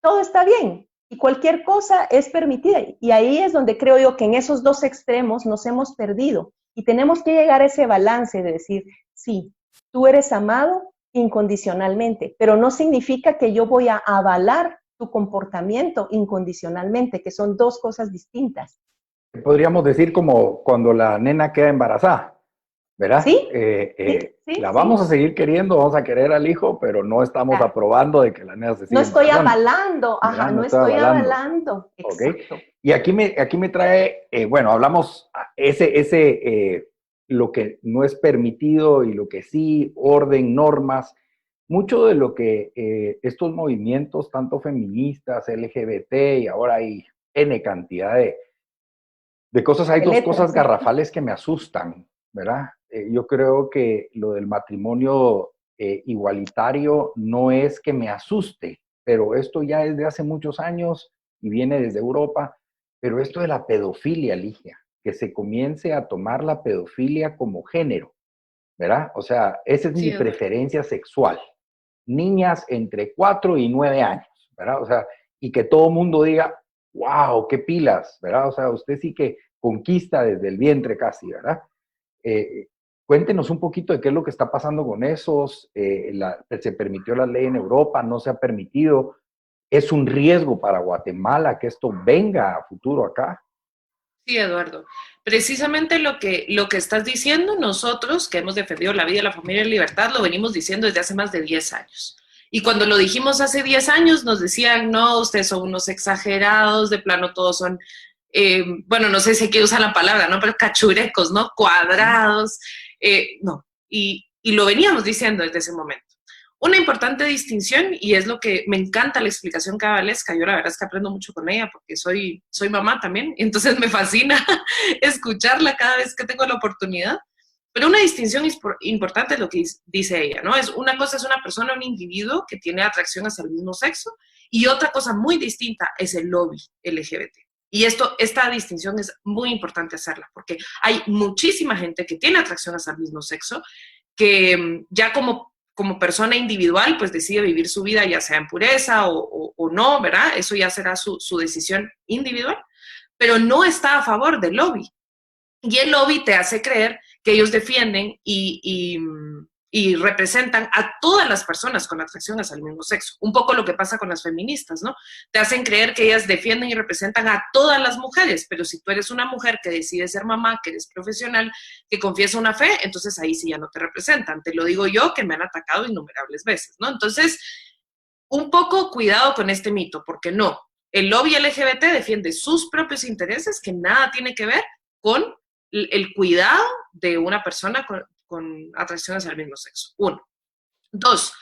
Speaker 3: todo está bien y cualquier cosa es permitida. Y ahí es donde creo yo que en esos dos extremos nos hemos perdido y tenemos que llegar a ese balance de decir, sí, tú eres amado incondicionalmente, pero no significa que yo voy a avalar tu comportamiento incondicionalmente, que son dos cosas distintas.
Speaker 1: Podríamos decir como cuando la nena queda embarazada, ¿verdad?
Speaker 3: Sí,
Speaker 1: la vamos a seguir queriendo, vamos a querer al hijo, pero no estamos aprobando de que la nena se siga
Speaker 3: no estoy
Speaker 1: embarazando.
Speaker 3: avalando, ajá, no estoy avalando. Exacto.
Speaker 1: Okay. Y aquí me trae, bueno, hablamos lo que no es permitido y lo que sí, orden, normas. Mucho de lo que estos movimientos, tanto feministas, LGBT, y ahora hay N cantidad de cosas, hay dos cosas garrafales que me asustan, ¿verdad? Yo creo que lo del matrimonio igualitario no es que me asuste, pero esto ya es de hace muchos años y viene desde Europa, pero esto de la pedofilia, Ligia, que se comience a tomar la pedofilia como género, ¿verdad? O sea, esa es mi preferencia sexual. Niñas entre 4 y 9 años, ¿verdad? O sea, y que todo mundo diga, wow, qué pilas, ¿verdad? O sea, usted sí que conquista desde el vientre casi, ¿verdad? Cuéntenos un poquito de qué es lo que está pasando con esos, se permitió la ley en Europa, no se ha permitido. ¿Es un riesgo para Guatemala que esto venga a futuro acá?
Speaker 4: Sí, Eduardo. Precisamente lo que estás diciendo, nosotros que hemos defendido la vida, la familia y la libertad, lo venimos diciendo desde hace más de 10 años. Y cuando lo dijimos hace 10 años, nos decían, no, ustedes son unos exagerados, de plano todos son, bueno, no sé si aquí usan la palabra, ¿no? Pero cachurecos, ¿no? Cuadrados, no. Y lo veníamos diciendo desde ese momento. Una importante distinción, y es lo que me encanta la explicación cabalesca, yo la verdad es que aprendo mucho con ella porque soy mamá también, entonces me fascina escucharla cada vez que tengo la oportunidad, pero una distinción importante es lo que dice ella, ¿no? Una cosa es una persona, un individuo que tiene atracción hacia el mismo sexo, y otra cosa muy distinta es el lobby LGBT. Y esta distinción es muy importante hacerla, porque hay muchísima gente que tiene atracción hacia el mismo sexo, que ya como persona individual, pues decide vivir su vida ya sea en pureza o no, ¿verdad? Eso ya será su decisión individual, pero no está a favor del lobby. Y el lobby te hace creer que ellos defienden y representan a todas las personas con atracción hacia el mismo sexo. Un poco lo que pasa con las feministas, ¿no? Te hacen creer que ellas defienden y representan a todas las mujeres, pero si tú eres una mujer que decide ser mamá, que eres profesional, que confiesa una fe, entonces ahí sí ya no te representan. Te lo digo yo, que me han atacado innumerables veces, ¿no? Entonces, un poco cuidado con este mito, porque no, el lobby LGBT defiende sus propios intereses, que nada tiene que ver con el cuidado de una persona con atracción hacia el mismo sexo. 1. 2,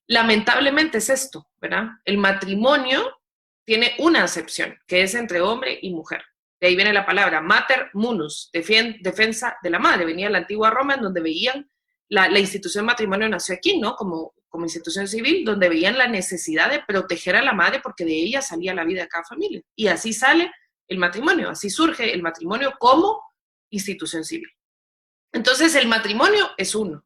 Speaker 4: lamentablemente es esto, ¿verdad? El matrimonio tiene una acepción, que es entre hombre y mujer. De ahí viene la palabra mater munus, defensa de la madre. Venía de la antigua Roma, en donde veían, la institución matrimonio nació aquí, ¿no? Como institución civil, donde veían la necesidad de proteger a la madre porque de ella salía la vida de cada familia. Y así sale el matrimonio, así surge el matrimonio como institución civil. Entonces, el matrimonio es uno.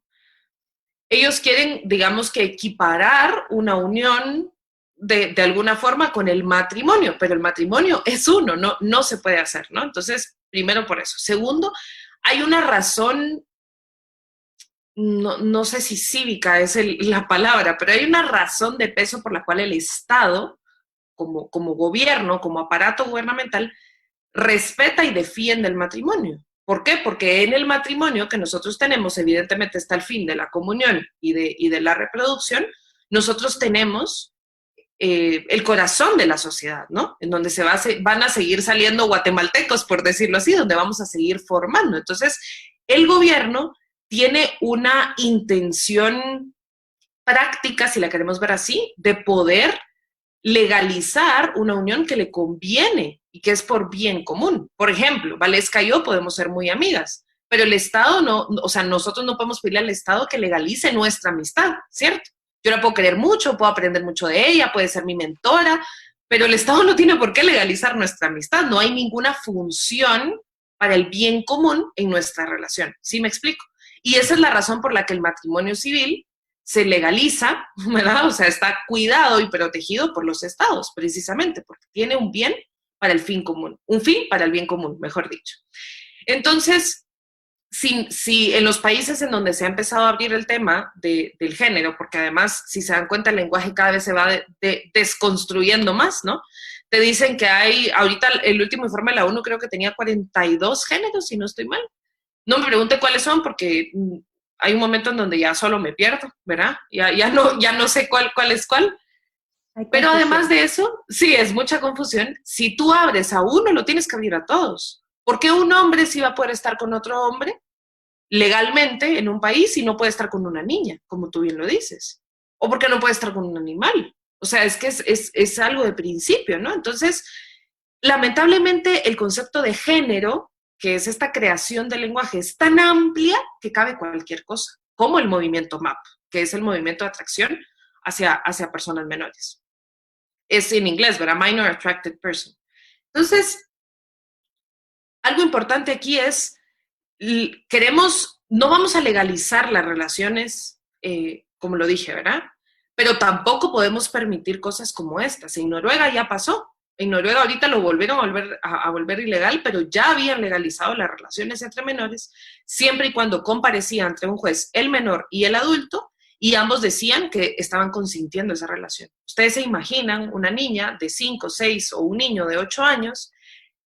Speaker 4: Ellos quieren, digamos que equiparar una unión de alguna forma con el matrimonio, pero el matrimonio es uno, no se puede hacer, ¿no? Entonces, primero por eso. Segundo, hay una razón, no sé si cívica es la palabra, pero hay una razón de peso por la cual el Estado, como gobierno, como aparato gubernamental, respeta y defiende el matrimonio. ¿Por qué? Porque en el matrimonio que nosotros tenemos, evidentemente está el fin de la comunión y de la reproducción, nosotros tenemos el corazón de la sociedad, ¿no? En donde van a seguir saliendo guatemaltecos, por decirlo así, donde vamos a seguir formando. Entonces, el gobierno tiene una intención práctica, si la queremos ver así, de poder legalizar una unión que le conviene y que es por bien común. Por ejemplo, Valesca y yo podemos ser muy amigas, pero el Estado no, o sea, nosotros no podemos pedirle al Estado que legalice nuestra amistad, ¿cierto? Yo la puedo querer mucho, puedo aprender mucho de ella, puede ser mi mentora, pero el Estado no tiene por qué legalizar nuestra amistad. No hay ninguna función para el bien común en nuestra relación. ¿Sí me explico? Y esa es la razón por la que el matrimonio civil se legaliza, ¿verdad? O sea, está cuidado y protegido por los estados, precisamente, porque tiene un bien para el fin común, un fin para el bien común, mejor dicho. Entonces, si en los países en donde se ha empezado a abrir el tema del género, porque además, si se dan cuenta, el lenguaje cada vez se va desconstruyendo más, ¿no? Te dicen que hay, ahorita el último informe de la ONU creo que tenía 42 géneros, si no estoy mal. No me pregunte cuáles son, porque hay un momento en donde ya solo me pierdo, ¿verdad? Ya no sé cuál es cuál. Pero además de eso, sí, es mucha confusión. Si tú abres a uno, lo tienes que abrir a todos. ¿Por qué un hombre sí va a poder estar con otro hombre legalmente en un país y no puede estar con una niña, como tú bien lo dices? ¿O por qué no puede estar con un animal? O sea, es que es algo de principio, ¿no? Entonces, lamentablemente, el concepto de género, que es esta creación del lenguaje, es tan amplia que cabe cualquier cosa, como el movimiento MAP, que es el movimiento de atracción hacia personas menores. Es en inglés, ¿verdad? Minor Attracted Person. Entonces, algo importante aquí es, no vamos a legalizar las relaciones, como lo dije, ¿verdad? Pero tampoco podemos permitir cosas como estas. En Noruega ya pasó. En Noruega ahorita lo volvieron a volver ilegal, pero ya habían legalizado las relaciones entre menores, siempre y cuando comparecía ante un juez el menor y el adulto, y ambos decían que estaban consintiendo esa relación. Ustedes se imaginan una niña de 5, 6 o un niño de 8 años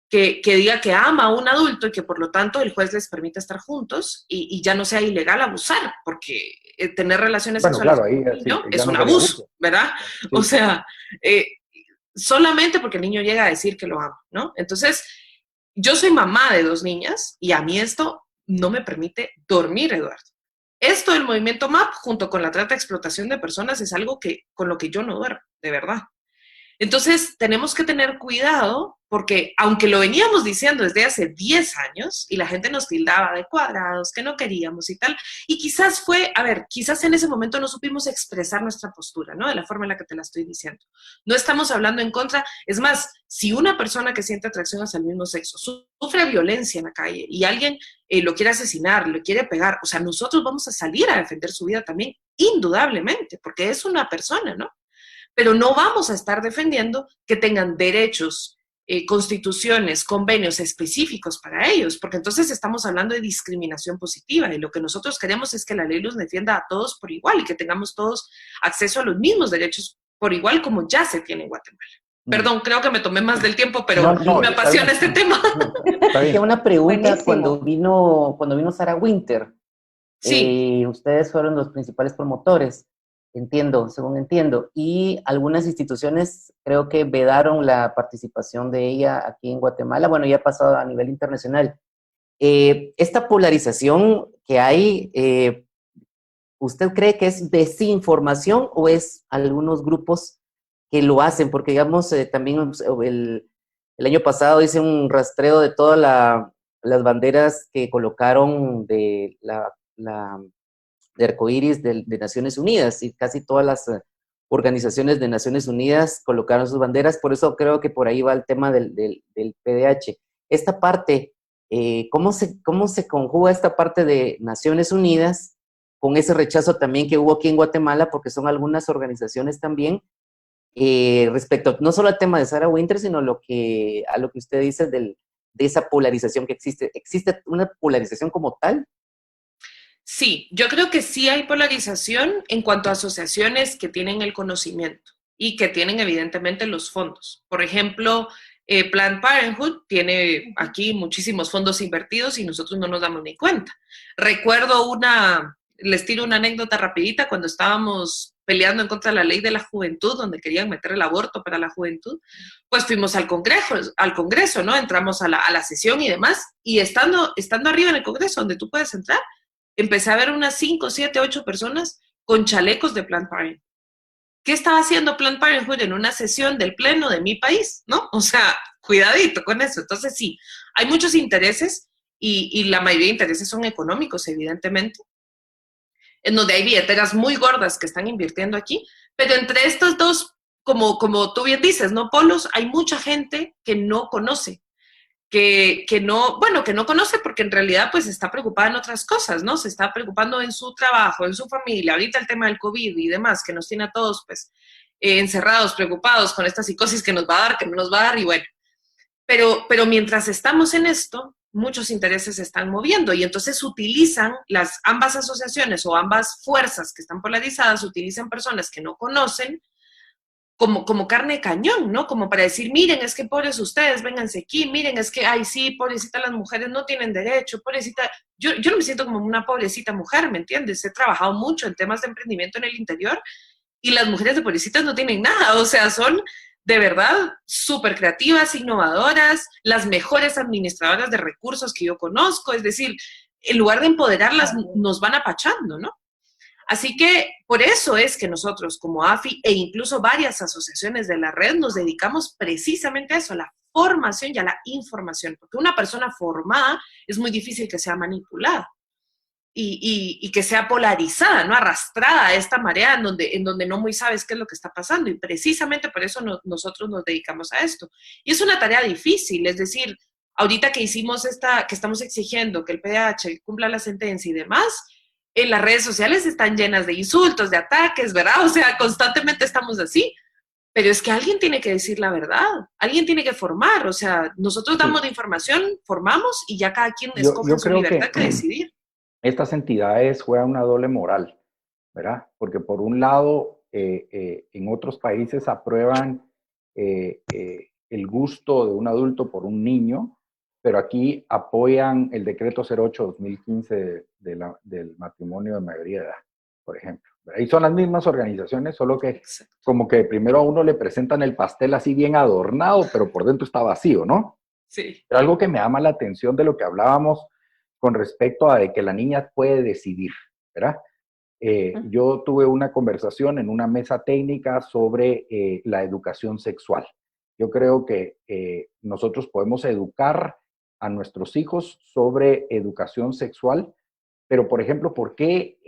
Speaker 4: que diga que ama a un adulto y que por lo tanto el juez les permite estar juntos y ya no sea ilegal abusar, porque tener relaciones sexuales con un niño es un abuso, ¿verdad? Sí. O sea, solamente porque el niño llega a decir que lo ama, ¿no? Entonces, yo soy mamá de 2 niñas y a mí esto no me permite dormir, Eduardo. Esto del movimiento MAP, junto con la trata de explotación de personas, es algo con lo que yo no duermo, de verdad. Entonces, tenemos que tener cuidado porque, aunque lo veníamos diciendo desde hace 10 años y la gente nos tildaba de cuadrados, que no queríamos y tal, y quizás quizás en ese momento no supimos expresar nuestra postura, ¿no? De la forma en la que te la estoy diciendo. No estamos hablando en contra. Es más, si una persona que siente atracción hacia el mismo sexo sufre violencia en la calle y alguien lo quiere asesinar, lo quiere pegar, o sea, nosotros vamos a salir a defender su vida también, indudablemente, porque es una persona, ¿no? Pero no vamos a estar defendiendo que tengan derechos, constituciones, convenios específicos para ellos, porque entonces estamos hablando de discriminación positiva y lo que nosotros queremos es que la ley los defienda a todos por igual y que tengamos todos acceso a los mismos derechos por igual como ya se tiene en Guatemala. Perdón, creo que me tomé más del tiempo, pero me apasiona este tema.
Speaker 2: Una pregunta, cuando vino Sarah Winter,
Speaker 4: sí.
Speaker 2: Ustedes fueron los principales promotores. Según entiendo, y algunas instituciones creo que vedaron la participación de ella aquí en Guatemala, bueno, ya ha pasado a nivel internacional. Esta polarización que hay, ¿usted cree que es desinformación o es algunos grupos que lo hacen? Porque digamos, también el año pasado hice un rastreo de todas las banderas que colocaron de de arcoíris de Naciones Unidas, y casi todas las organizaciones de Naciones Unidas colocaron sus banderas, por eso creo que por ahí va el tema del PDH. Esta parte, ¿cómo se conjuga esta parte de Naciones Unidas con ese rechazo también que hubo aquí en Guatemala, porque son algunas organizaciones también, respecto no solo al tema de Sarah Winter, sino a lo que usted dice de esa polarización que existe? ¿Existe una polarización como tal?
Speaker 4: Sí, yo creo que sí hay polarización en cuanto a asociaciones que tienen el conocimiento y que tienen evidentemente los fondos. Por ejemplo, Planned Parenthood tiene aquí muchísimos fondos invertidos y nosotros no nos damos ni cuenta. Recuerdo les tiro una anécdota rapidita, cuando estábamos peleando en contra de la ley de la juventud, donde querían meter el aborto para la juventud, pues fuimos al Congreso, ¿no? Entramos a la sesión y demás, y estando arriba en el Congreso, donde tú puedes entrar, empecé a ver unas 5, 7, 8 personas con chalecos de Planned Parenthood. ¿Qué estaba haciendo Planned Parenthood en una sesión del pleno de mi país? ¿No? O sea, cuidadito con eso. Entonces, sí, hay muchos intereses y la mayoría de intereses son económicos, evidentemente, en donde hay billeteras muy gordas que están invirtiendo aquí, pero entre estos dos, como tú bien dices, ¿no? Polos, hay mucha gente que no conoce. Que no conoce porque en realidad pues está preocupada en otras cosas, ¿no? Se está preocupando en su trabajo, en su familia, ahorita el tema del COVID y demás, que nos tiene a todos pues encerrados, preocupados con esta psicosis que nos va a dar, que no nos va a dar, y bueno. Pero mientras estamos en esto, muchos intereses se están moviendo y entonces utilizan ambas asociaciones o ambas fuerzas que están polarizadas, utilizan personas que no conocen como carne de cañón, ¿no? Como para decir, miren, es que pobres ustedes, vénganse aquí, miren, es que, ay, sí, pobrecita, las mujeres no tienen derecho, pobrecita. Yo no me siento como una pobrecita mujer, ¿me entiendes? He trabajado mucho en temas de emprendimiento en el interior y las mujeres de pobrecitas no tienen nada, o sea, son de verdad súper creativas, innovadoras, las mejores administradoras de recursos que yo conozco, es decir, en lugar de empoderarlas, nos van apachando, ¿no? Así que por eso es que nosotros como AFI e incluso varias asociaciones de la red nos dedicamos precisamente a eso, a la formación y a la información, porque una persona formada es muy difícil que sea manipulada y que sea polarizada, ¿no? Arrastrada a esta marea en donde no muy sabes qué es lo que está pasando, y precisamente por eso nosotros nos dedicamos a esto. Y es una tarea difícil, es decir, ahorita que que estamos exigiendo que el PDH cumpla la sentencia y demás, en las redes sociales están llenas de insultos, de ataques, ¿verdad? O sea, constantemente estamos así. Pero es que alguien tiene que decir la verdad, alguien tiene que formar. O sea, nosotros damos de información, formamos y ya cada quien escoge su libertad que decidir.
Speaker 1: Estas entidades juegan una doble moral. ¿verdad? Porque por un lado, en otros países aprueban el gusto de un adulto por un niño, pero aquí apoyan el decreto 08-2015 del matrimonio de mayoría de edad, por ejemplo. Y son las mismas organizaciones, solo que como que primero a uno le presentan el pastel así bien adornado, pero por dentro está vacío, ¿no?
Speaker 4: Sí.
Speaker 1: Pero algo que me llama la atención de lo que hablábamos con respecto a de que la niña puede decidir, ¿verdad? Yo tuve una conversación en una mesa técnica sobre la educación sexual. Yo creo que nosotros podemos educar a nuestros hijos sobre educación sexual, pero, por ejemplo, ¿por qué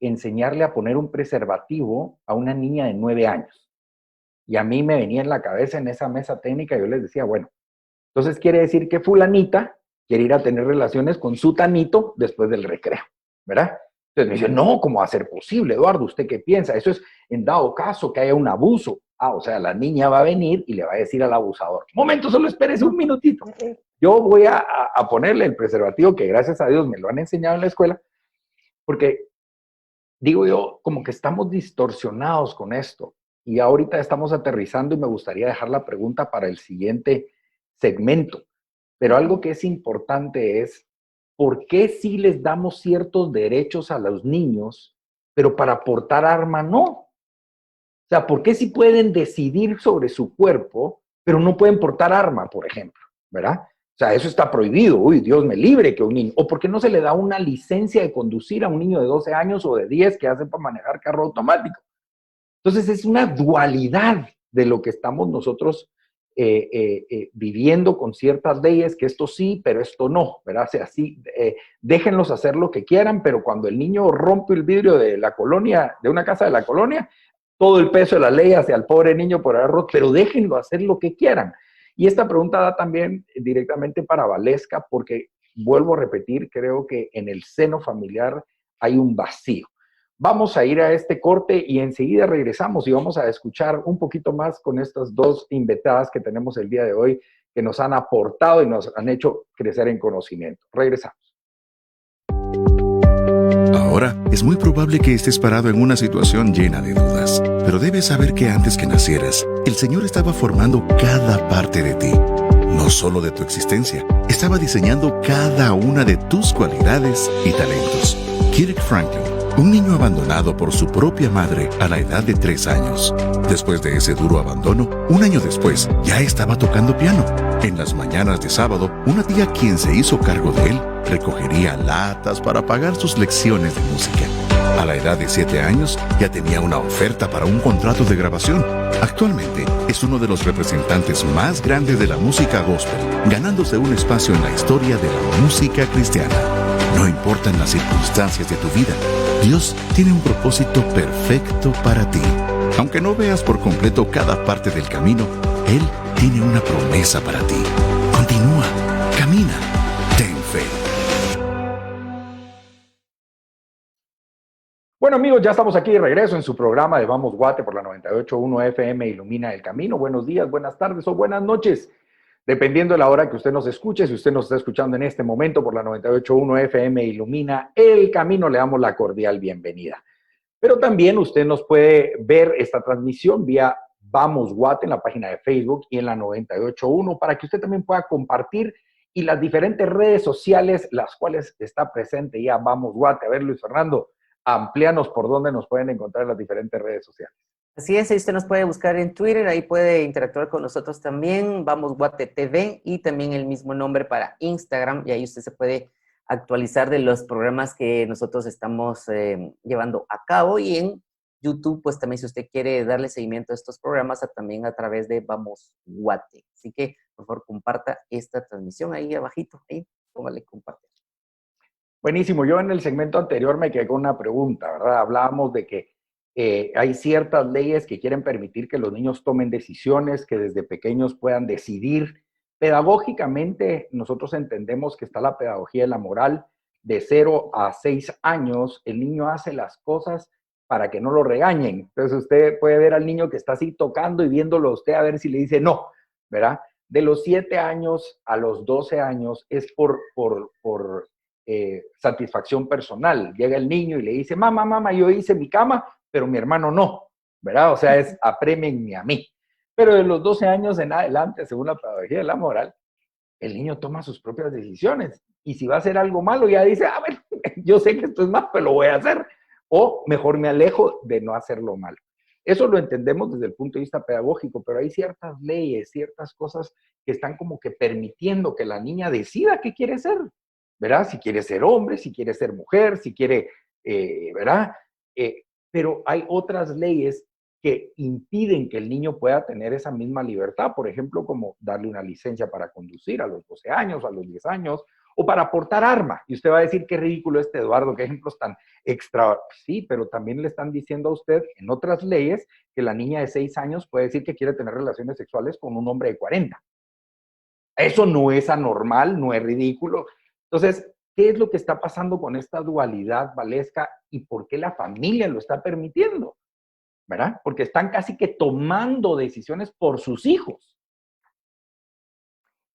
Speaker 1: enseñarle a poner un preservativo a una niña de 9 años? Y a mí me venía en la cabeza en esa mesa técnica, yo les decía, bueno, entonces quiere decir que fulanita quiere ir a tener relaciones con su tanito después del recreo, ¿verdad? Entonces me dice, no, ¿cómo va a ser posible, Eduardo? ¿Usted qué piensa? Eso es en dado caso que haya un abuso. Ah, o sea, la niña va a venir y le va a decir al abusador, momento, solo espérese un minutito. Yo voy a ponerle el preservativo que gracias a Dios me lo han enseñado en la escuela, porque digo yo, como que estamos distorsionados con esto. Y ahorita estamos aterrizando y me gustaría dejar la pregunta para el siguiente segmento. Pero algo que es importante es, ¿por qué sí les damos ciertos derechos a los niños, pero para portar arma no? O sea, ¿por qué sí pueden decidir sobre su cuerpo, pero no pueden portar arma, por ejemplo? ¿Verdad? O sea, eso está prohibido. Uy, Dios me libre que un niño. ¿O por qué no se le da una licencia de conducir a un niño de 12 años o de 10 que hace para manejar carro automático? Entonces es una dualidad de lo que estamos nosotros viviendo con ciertas leyes, que esto sí, pero esto no, ¿verdad? O sea, sí, déjenlos hacer lo que quieran, pero cuando el niño rompe el vidrio de la colonia, de una casa de la colonia, todo el peso de la ley hacia el pobre niño por haber roto, pero déjenlo hacer lo que quieran. Y esta pregunta da también directamente para Valesca, porque vuelvo a repetir, creo que en el seno familiar hay un vacío. Vamos a ir a este corte y enseguida regresamos y vamos a escuchar un poquito más con estas dos invitadas que tenemos el día de hoy, que nos han aportado y nos han hecho crecer en conocimiento. Regresamos.
Speaker 5: Ahora, es muy probable que estés parado en una situación llena de dudas, pero debes saber que antes que nacieras, el Señor estaba formando cada parte de ti, no solo de tu existencia, estaba diseñando cada una de tus cualidades y talentos. Kirk Franklin, un niño abandonado por su propia madre a la edad de 3 años. Después de ese duro abandono, un año después, ya estaba tocando piano. En las mañanas de sábado, una tía quien se hizo cargo de él, recogería latas para pagar sus lecciones de música. A la edad de 7 años, ya tenía una oferta para un contrato de grabación. Actualmente, es uno de los representantes más grandes de la música gospel, ganándose un espacio en la historia de la música cristiana. No importan las circunstancias de tu vida, Dios tiene un propósito perfecto para ti. Aunque no veas por completo cada parte del camino, Él tiene una promesa para ti. Continúa, camina, ten fe.
Speaker 1: Bueno, amigos, ya estamos aquí de regreso en su programa de Vamos Guate por la 98.1 FM Ilumina el Camino. Buenos días, buenas tardes o buenas noches, dependiendo de la hora que usted nos escuche. Si usted nos está escuchando en este momento por la 98.1 FM Ilumina el Camino, le damos la cordial bienvenida. Pero también usted nos puede ver esta transmisión vía Vamos Guate en la página de Facebook y en la 98.1 para que usted también pueda compartir y las diferentes redes sociales, las cuales está presente ya Vamos Guate. A ver, Luis Fernando, amplíanos por dónde nos pueden encontrar en las diferentes redes sociales.
Speaker 2: Así es, ahí usted nos puede buscar en Twitter, ahí puede interactuar con nosotros también, Vamos Guate TV, y también el mismo nombre para Instagram, y ahí usted se puede actualizar de los programas que nosotros estamos llevando a cabo, y en YouTube, pues también si usted quiere darle seguimiento a estos programas, también a través de Vamos Guate. Así que, por favor, comparta esta transmisión ahí abajito, ahí, póngale compartir.
Speaker 1: Buenísimo. Yo en el segmento anterior me quedé con una pregunta, ¿verdad? Hablábamos de que hay ciertas leyes que quieren permitir que los niños tomen decisiones, que desde pequeños puedan decidir. Pedagógicamente, nosotros entendemos que está la pedagogía de la moral. De 0 a 6 años, el niño hace las cosas para que no lo regañen. Entonces, usted puede ver al niño que está así tocando y viéndolo a usted a ver si le dice no, ¿verdad? De los 7 años a los 12 años es por satisfacción personal. Llega el niño y le dice, mamá, yo hice mi cama, pero mi hermano no, ¿verdad? O sea, es aprémenme a mí. Pero de los 12 años en adelante, según la pedagogía de la moral, el niño toma sus propias decisiones. Y si va a hacer algo malo, ya dice, bueno, yo sé que esto es malo, pero lo voy a hacer. O mejor me alejo de no hacerlo malo. Eso lo entendemos desde el punto de vista pedagógico, pero hay ciertas leyes, ciertas cosas que están como que permitiendo que la niña decida qué quiere ser, ¿verdad? Si quiere ser hombre, si quiere ser mujer, si quiere, ¿verdad? Pero hay otras leyes que impiden que el niño pueda tener esa misma libertad, por ejemplo, como darle una licencia para conducir a los 12 años, a los 10 años, o para portar arma. Y usted va a decir, qué ridículo Eduardo, qué ejemplos tan extra. Sí, pero también le están diciendo a usted en otras leyes que la niña de 6 años puede decir que quiere tener relaciones sexuales con un hombre de 40. Eso no es anormal, no es ridículo. Entonces, ¿qué es lo que está pasando con esta dualidad, Valesca, y por qué la familia lo está permitiendo? ¿Verdad? Porque están casi que tomando decisiones por sus hijos.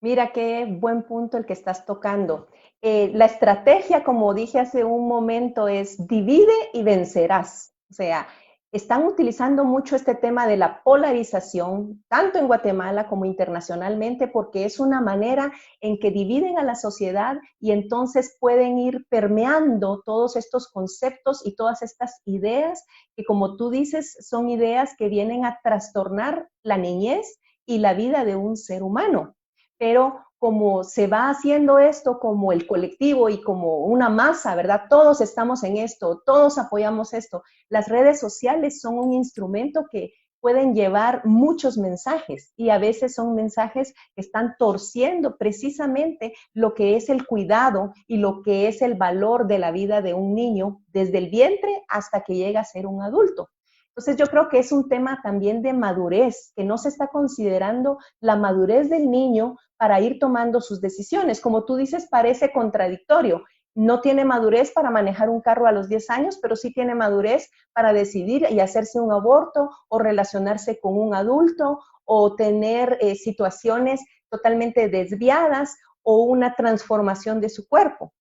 Speaker 3: Mira qué buen punto el que estás tocando. La estrategia, como dije hace un momento, es divide y vencerás. O sea, están utilizando mucho este tema de la polarización, tanto en Guatemala como internacionalmente, porque es una manera en que dividen a la sociedad y entonces pueden ir permeando todos estos conceptos y todas estas ideas que, como tú dices, son ideas que vienen a trastornar la niñez y la vida de un ser humano. Pero como se va haciendo esto como el colectivo y como una masa, ¿verdad? Todos estamos en esto, todos apoyamos esto. Las redes sociales son un instrumento que pueden llevar muchos mensajes y a veces son mensajes que están torciendo precisamente lo que es el cuidado y lo que es el valor de la vida de un niño desde el vientre hasta que llega a ser un adulto. Entonces yo creo que es un tema también de madurez, que no se está considerando la madurez del niño para ir tomando sus decisiones. Como tú dices, parece contradictorio. No tiene madurez para manejar un carro a los 10 años, pero sí tiene madurez para decidir y hacerse un aborto o relacionarse con un adulto o tener situaciones totalmente desviadas o una transformación de su cuerpo.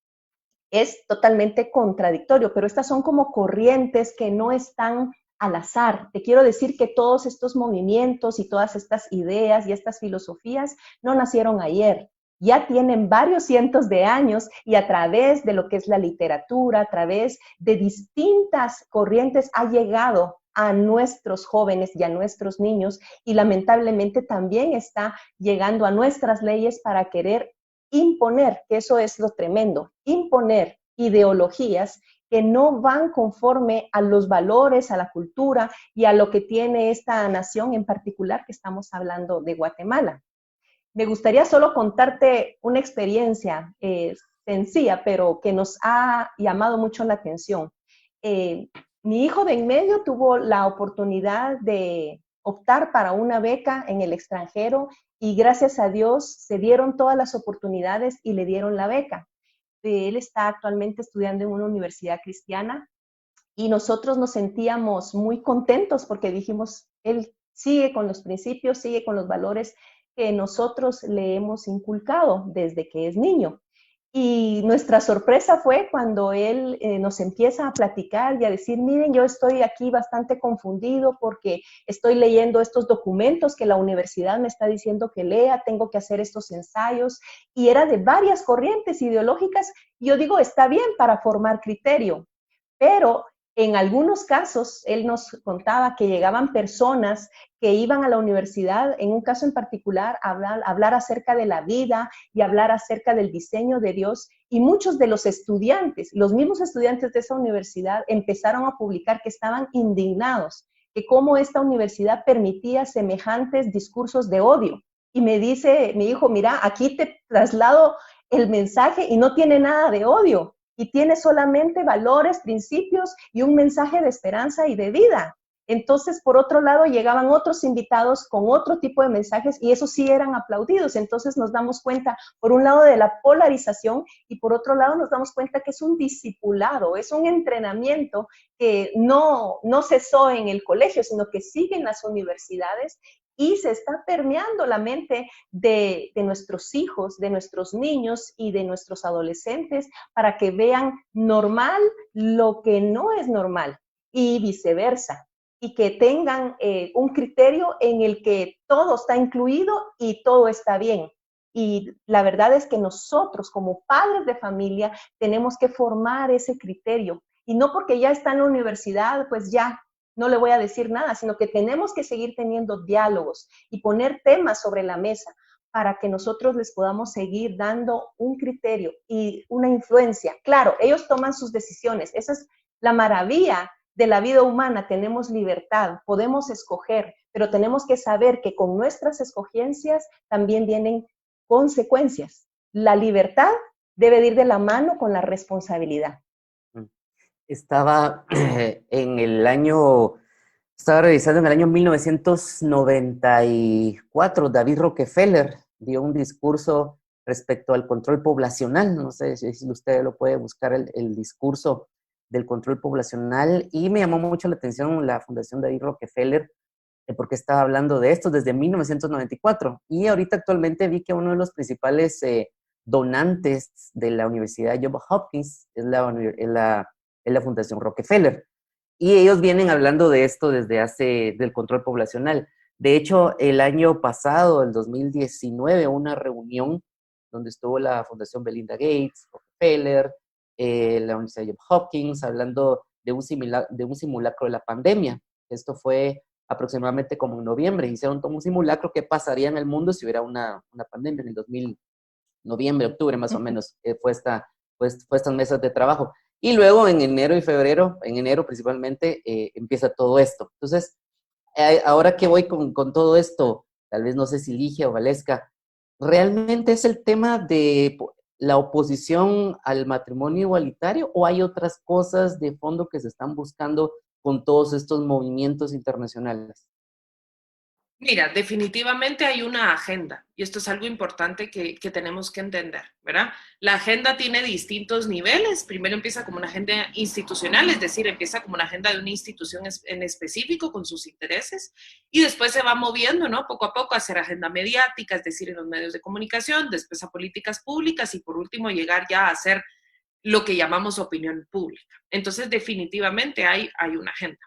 Speaker 3: Es totalmente contradictorio, pero estas son como corrientes que no están al azar. Te quiero decir que todos estos movimientos y todas estas ideas y estas filosofías no nacieron ayer. Ya tienen varios cientos de años y a través de lo que es la literatura, a través de distintas corrientes ha llegado a nuestros jóvenes y a nuestros niños y lamentablemente también está llegando a nuestras leyes para querer imponer, que eso es lo tremendo, imponer ideologías que no van conforme a los valores, a la cultura y a lo que tiene esta nación en particular que estamos hablando de Guatemala. Me gustaría solo contarte una experiencia sencilla, pero que nos ha llamado mucho la atención. Mi hijo de en medio tuvo la oportunidad de optar para una beca en el extranjero y gracias a Dios se dieron todas las oportunidades y le dieron la beca. Él está actualmente estudiando en una universidad cristiana y nosotros nos sentíamos muy contentos porque dijimos, él sigue con los principios, sigue con los valores que nosotros le hemos inculcado desde que es niño. Y nuestra sorpresa fue cuando él nos empieza a platicar y a decir, miren, yo estoy aquí bastante confundido porque estoy leyendo estos documentos que la universidad me está diciendo que lea, tengo que hacer estos ensayos. Y era de varias corrientes ideológicas. Yo digo, está bien para formar criterio, pero en algunos casos, él nos contaba que llegaban personas que iban a la universidad, en un caso en particular, a hablar acerca de la vida y hablar acerca del diseño de Dios. Y muchos de los estudiantes, los mismos estudiantes de esa universidad, empezaron a publicar que estaban indignados, que cómo esta universidad permitía semejantes discursos de odio. Y me dice mi hijo, mira, aquí te traslado el mensaje y no tiene nada de odio. Y tiene solamente valores, principios y un mensaje de esperanza y de vida. Entonces, por otro lado, llegaban otros invitados con otro tipo de mensajes y esos sí eran aplaudidos. Entonces nos damos cuenta, por un lado, de la polarización y por otro lado nos damos cuenta que es un discipulado, es un entrenamiento que no cesó en el colegio, sino que sigue en las universidades y se está permeando la mente de nuestros hijos, de nuestros niños y de nuestros adolescentes para que vean normal lo que no es normal y viceversa, y que tengan un criterio en el que todo está incluido y todo está bien. Y la verdad es que nosotros como padres de familia tenemos que formar ese criterio, y no porque ya está en la universidad, pues ya no le voy a decir nada, sino que tenemos que seguir teniendo diálogos y poner temas sobre la mesa para que nosotros les podamos seguir dando un criterio y una influencia. Claro, ellos toman sus decisiones. Esa es la maravilla de la vida humana. Tenemos libertad, podemos escoger, pero tenemos que saber que con nuestras escogencias también vienen consecuencias. La libertad debe de ir de la mano con la responsabilidad.
Speaker 2: Estaba estaba revisando en el año 1994, David Rockefeller dio un discurso respecto al control poblacional. No sé si usted lo puede buscar, el discurso del control poblacional, y me llamó mucho la atención la Fundación David Rockefeller, porque estaba hablando de esto desde 1994, y ahorita actualmente vi que uno de los principales donantes de la Universidad Johns Hopkins es la Fundación Rockefeller. Y ellos vienen hablando de esto del control poblacional. De hecho, el año pasado, el 2019, una reunión donde estuvo la Fundación Melinda Gates, Rockefeller, la Universidad Johns Hopkins, hablando de un simulacro de la pandemia. Esto fue aproximadamente como en noviembre. Hicieron todo un simulacro, qué pasaría en el mundo si hubiera una pandemia en el noviembre, octubre más o menos, fue estas mesas de trabajo. Y luego en enero y febrero, en enero principalmente, empieza todo esto. Entonces, ahora que voy con todo esto, tal vez no sé si Ligia o Valesca, ¿realmente es el tema de la oposición al matrimonio igualitario o hay otras cosas de fondo que se están buscando con todos estos movimientos internacionales?
Speaker 4: Mira, definitivamente hay una agenda y esto es algo importante que tenemos que entender, ¿verdad? La agenda tiene distintos niveles. Primero empieza como una agenda institucional, es decir, empieza como una agenda de una institución en específico con sus intereses y después se va moviendo, ¿no? Poco a poco a hacer agenda mediática, es decir, en los medios de comunicación, después a políticas públicas y por último llegar ya a hacer lo que llamamos opinión pública. Entonces, definitivamente hay una agenda.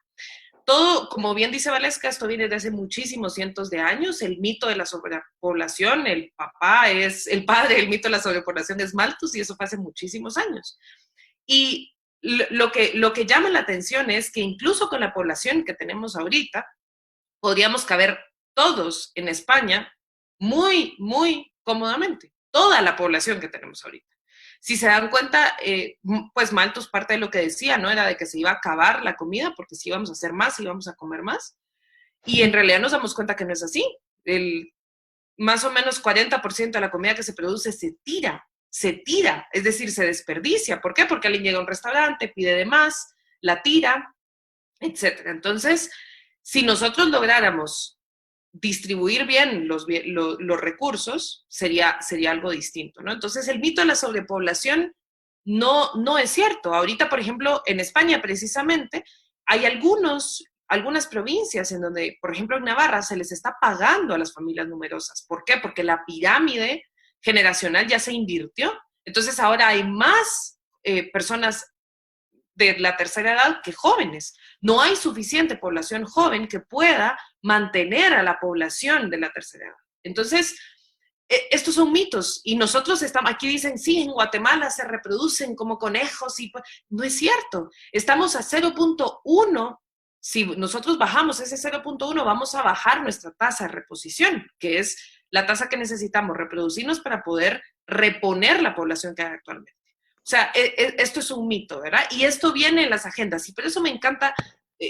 Speaker 4: Todo, como bien dice Valesca, esto viene de hace muchísimos cientos de años. El mito de la sobrepoblación, el padre del mito de la sobrepoblación es Malthus, y eso fue hace muchísimos años. Y lo que llama la atención es que incluso con la población que tenemos ahorita, podríamos caber todos en España muy, muy cómodamente. Toda la población que tenemos ahorita. Si se dan cuenta, pues Malthus parte de lo que decía, ¿no? Era de que se iba a acabar la comida porque si íbamos a hacer más, íbamos a comer más. Y en realidad nos damos cuenta que no es así. Más o menos 40% de la comida que se produce se tira, es decir, se desperdicia. ¿Por qué? Porque alguien llega a un restaurante, pide de más, la tira, etc. Entonces, si nosotros lográramos distribuir bien los recursos, sería algo distinto, ¿no? Entonces, el mito de la sobrepoblación no es cierto. Ahorita, por ejemplo, en España, precisamente, hay algunas provincias en donde, por ejemplo, en Navarra, se les está pagando a las familias numerosas. ¿Por qué? Porque la pirámide generacional ya se invirtió. Entonces, ahora hay más personas de la tercera edad que jóvenes. No hay suficiente población joven que pueda mantener a la población de la tercera edad. Entonces, estos son mitos y nosotros estamos, aquí dicen, sí, en Guatemala se reproducen como conejos y no es cierto. Estamos a 0.1. Si nosotros bajamos ese 0.1, vamos a bajar nuestra tasa de reposición, que es la tasa que necesitamos reproducirnos para poder reponer la población que hay actualmente. O sea, esto es un mito, ¿verdad? Y esto viene en las agendas. Y por eso me encanta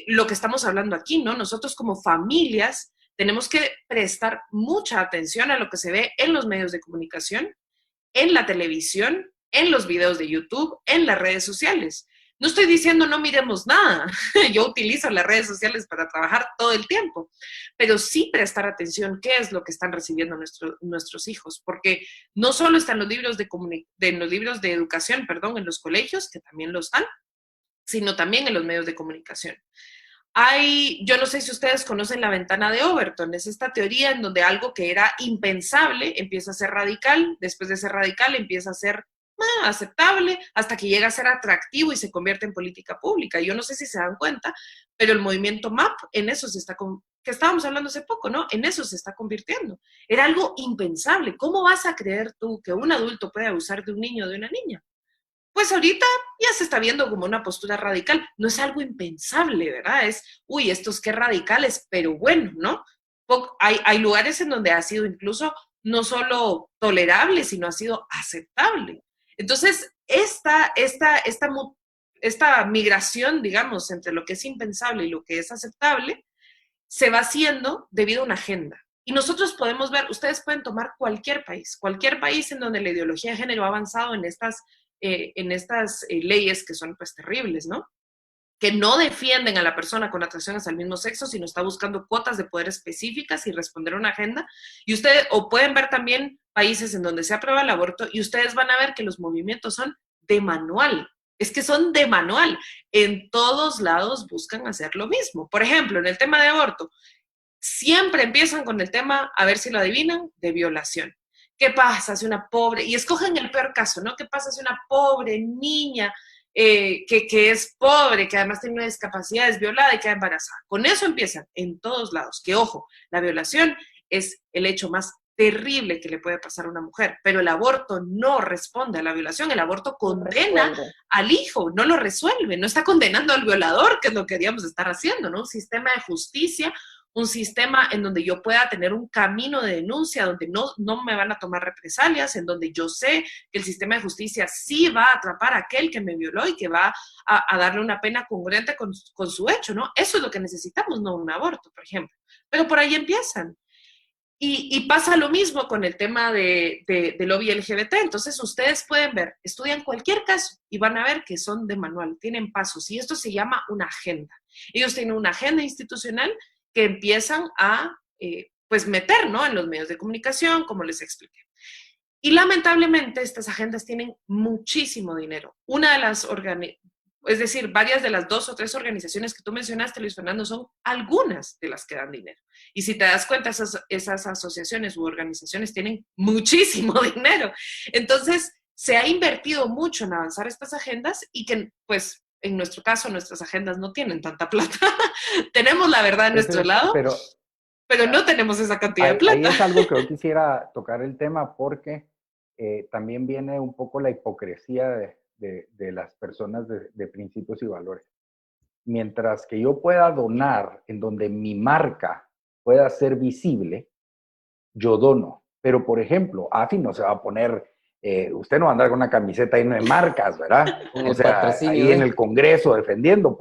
Speaker 4: lo que estamos hablando aquí, ¿no? Nosotros como familias tenemos que prestar mucha atención a lo que se ve en los medios de comunicación, en la televisión, en los videos de YouTube, en las redes sociales. No estoy diciendo no miremos nada. Yo utilizo las redes sociales para trabajar todo el tiempo, pero sí prestar atención qué es lo que están recibiendo nuestros hijos, porque no solo están los libros los libros de educación, en los colegios, que también lo están, sino también en los medios de comunicación. yo no sé si ustedes conocen la ventana de Overton, es esta teoría en donde algo que era impensable empieza a ser radical, después de ser radical empieza a ser aceptable, hasta que llega a ser atractivo y se convierte en política pública. Yo no sé si se dan cuenta, pero el movimiento MAP en eso se está, que estábamos hablando hace poco, ¿no? En eso se está convirtiendo. Era algo impensable. ¿Cómo vas a creer tú que un adulto puede abusar de un niño o de una niña? Pues ahorita ya se está viendo como una postura radical. No es algo impensable, ¿verdad? Es, uy, estos qué radicales, pero bueno, ¿no? Hay lugares en donde ha sido incluso no solo tolerable, sino ha sido aceptable. Entonces, esta migración, digamos, entre lo que es impensable y lo que es aceptable, se va haciendo debido a una agenda. Y nosotros podemos ver, ustedes pueden tomar cualquier país en donde la ideología de género ha avanzado en estas leyes que son pues terribles, ¿no? Que no defienden a la persona con atracción hacia el mismo sexo, sino está buscando cuotas de poder específicas y responder a una agenda. Y ustedes, o pueden ver también países en donde se aprueba el aborto y ustedes van a ver que los movimientos son de manual. Es que son de manual. En todos lados buscan hacer lo mismo. Por ejemplo, en el tema de aborto, siempre empiezan con el tema, a ver si lo adivinan, de violación. ¿Qué pasa si una pobre, y escogen el peor caso, ¿no? ¿Qué pasa si una pobre niña que es pobre, que además tiene una discapacidad, es violada y queda embarazada? Con eso empiezan en todos lados. Que ojo, la violación es el hecho más terrible que le puede pasar a una mujer, pero el aborto no responde a la violación, el aborto condena al hijo, no lo resuelve, no está condenando al violador, que es lo que queríamos estar haciendo, ¿no? Un sistema de justicia, un sistema en donde yo pueda tener un camino de denuncia, donde no me van a tomar represalias, en donde yo sé que el sistema de justicia sí va a atrapar a aquel que me violó y que va a darle una pena congruente con su hecho, ¿no? Eso es lo que necesitamos, no un aborto, por ejemplo. Pero por ahí empiezan. Y pasa lo mismo con el tema de lobby LGBT. Entonces, ustedes pueden ver, estudian cualquier caso y van a ver que son de manual, tienen pasos. Y esto se llama una agenda. Ellos tienen una agenda institucional que empiezan a pues meter, ¿no?, en los medios de comunicación, como les expliqué. Y lamentablemente estas agendas tienen muchísimo dinero. Es decir, varias de las 2 o 3 organizaciones que tú mencionaste, Luis Fernando, son algunas de las que dan dinero. Y si te das cuenta, esas asociaciones u organizaciones tienen muchísimo dinero. Entonces, se ha invertido mucho en avanzar estas agendas y que, pues, en nuestro caso, nuestras agendas no tienen tanta plata. Tenemos la verdad a nuestro lado, pero no tenemos esa cantidad de plata.
Speaker 1: Ahí es algo que yo quisiera tocar el tema porque también viene un poco la hipocresía de las personas de principios y valores. Mientras que yo pueda donar en donde mi marca pueda ser visible, yo dono. Pero, por ejemplo, AFI no se va a poner, usted no va a andar con una camiseta llena de marcas, ¿verdad? O sea, ahí en el Congreso defendiendo,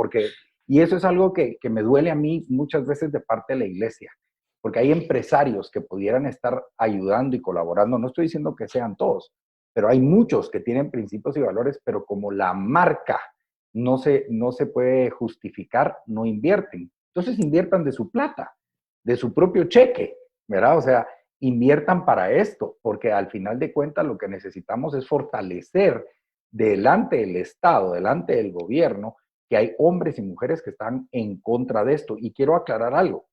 Speaker 1: y eso es algo que me duele a mí muchas veces de parte de la iglesia, porque hay empresarios que pudieran estar ayudando y colaborando, no estoy diciendo que sean todos, pero hay muchos que tienen principios y valores, pero como la marca no se puede justificar, no invierten. Entonces inviertan de su plata, de su propio cheque, ¿verdad? O sea, inviertan para esto, porque al final de cuentas lo que necesitamos es fortalecer delante del Estado, delante del gobierno, que hay hombres y mujeres que están en contra de esto. Y quiero aclarar algo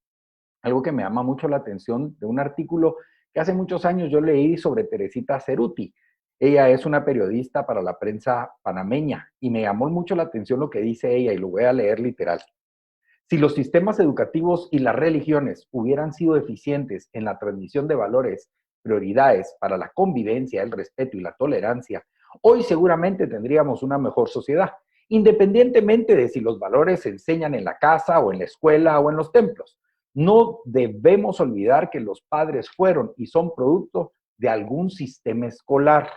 Speaker 1: que me llama mucho la atención de un artículo que hace muchos años yo leí sobre Teresita Ceruti. Ella es una periodista para la prensa panameña y me llamó mucho la atención lo que dice ella y lo voy a leer literal. Si los sistemas educativos y las religiones hubieran sido eficientes en la transmisión de valores, prioridades para la convivencia, el respeto y la tolerancia, hoy seguramente tendríamos una mejor sociedad, independientemente de si los valores se enseñan en la casa o en la escuela o en los templos. No debemos olvidar que los padres fueron y son producto de algún sistema escolar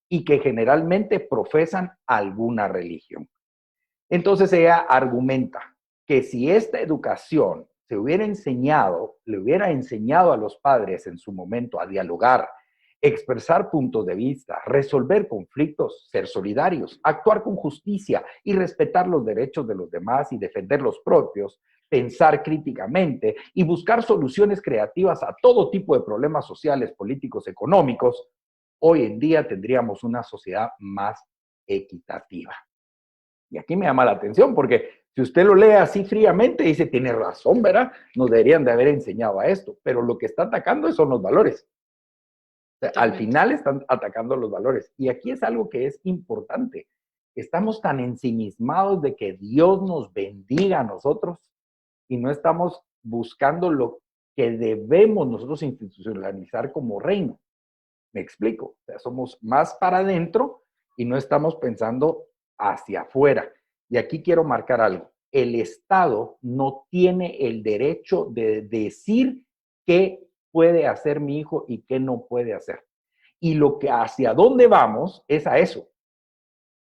Speaker 1: y que generalmente profesan alguna religión. Entonces ella argumenta que si esta educación le hubiera enseñado a los padres en su momento a dialogar, expresar puntos de vista, resolver conflictos, ser solidarios, actuar con justicia y respetar los derechos de los demás y defender los propios, pensar críticamente y buscar soluciones creativas a todo tipo de problemas sociales, políticos, económicos, hoy en día tendríamos una sociedad más equitativa. Y aquí me llama la atención porque Si usted lo lee así fríamente, dice, tiene razón, ¿verdad? Nos deberían de haber enseñado a esto, pero lo que está atacando son los valores. O sea, al final están atacando los valores. Y aquí es algo que es importante. Estamos tan ensimismados de que Dios nos bendiga a nosotros y no estamos buscando lo que debemos nosotros institucionalizar como reino. Me explico. O sea, somos más para adentro y no estamos pensando hacia afuera. Y aquí quiero marcar algo. El Estado no tiene el derecho de decir qué puede hacer mi hijo y qué no puede hacer. Y lo que hacia dónde vamos es a eso.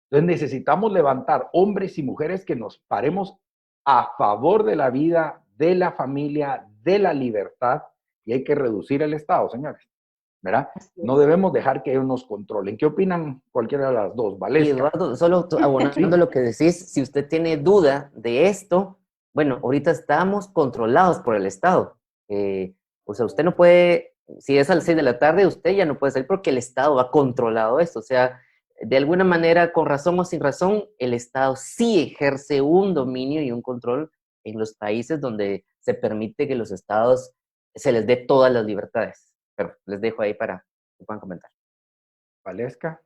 Speaker 1: Entonces necesitamos levantar hombres y mujeres que nos paremos a favor de la vida, de la familia, de la libertad, y hay que reducir el Estado, señores. ¿Verdad? No debemos dejar que ellos nos controlen. ¿Qué opinan cualquiera de las dos? Valesca.
Speaker 2: Eduardo, solo abonando lo que decís, si usted tiene duda de esto, bueno, ahorita estamos controlados por el Estado. O sea, usted no puede, si es a las 6 de la tarde, usted ya no puede salir porque el Estado ha controlado esto. O sea, de alguna manera, con razón o sin razón, el Estado sí ejerce un dominio y un control en los países donde se permite que los estados se les dé todas las libertades. Pero les dejo ahí para que puedan comentar.
Speaker 1: Valesca.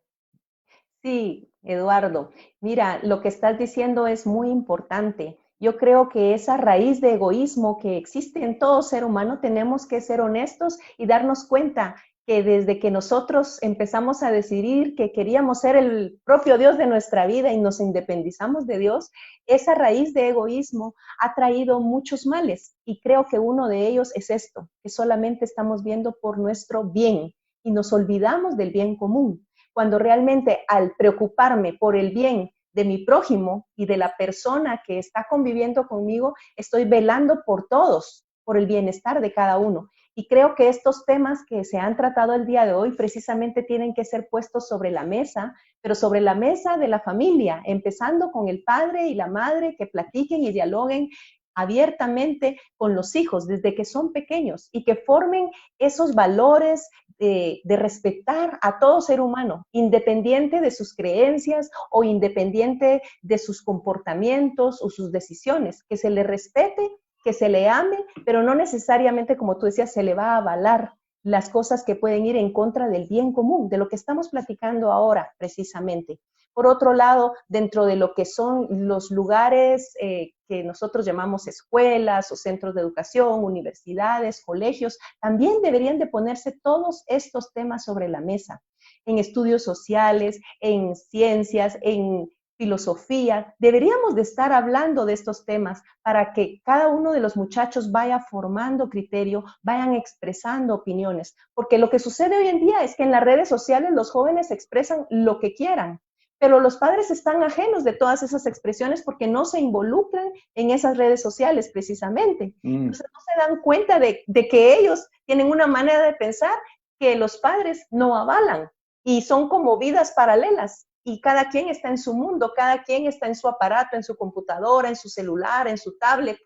Speaker 3: Sí, Eduardo, mira, lo que estás diciendo es muy importante. Yo creo que esa raíz de egoísmo que existe en todo ser humano, tenemos que ser honestos y darnos cuenta que desde que nosotros empezamos a decidir que queríamos ser el propio Dios de nuestra vida y nos independizamos de Dios, esa raíz de egoísmo ha traído muchos males. Y creo que uno de ellos es esto, que solamente estamos viendo por nuestro bien y nos olvidamos del bien común. Cuando realmente al preocuparme por el bien de mi prójimo y de la persona que está conviviendo conmigo, estoy velando por todos, por el bienestar de cada uno. Y creo que estos temas que se han tratado el día de hoy precisamente tienen que ser puestos sobre la mesa, pero sobre la mesa de la familia, empezando con el padre y la madre que platiquen y dialoguen abiertamente con los hijos desde que son pequeños y que formen esos valores de respetar a todo ser humano, independiente de sus creencias o independiente de sus comportamientos o sus decisiones, que se le respete, que se le ame, pero no necesariamente, como tú decías, se le va a avalar las cosas que pueden ir en contra del bien común, de lo que estamos platicando ahora precisamente. Por otro lado, dentro de lo que son los lugares que nosotros llamamos escuelas o centros de educación, universidades, colegios, también deberían de ponerse todos estos temas sobre la mesa, en estudios sociales, en ciencias, en filosofía. Deberíamos de estar hablando de estos temas para que cada uno de los muchachos vaya formando criterio, vayan expresando opiniones, porque lo que sucede hoy en día es que en las redes sociales los jóvenes expresan lo que quieran, pero los padres están ajenos de todas esas expresiones porque no se involucran en esas redes sociales precisamente. Entonces no se dan cuenta de que ellos tienen una manera de pensar que los padres no avalan y son como vidas paralelas y cada quien está en su mundo, cada quien está en su aparato, en su computadora, en su celular, en su tablet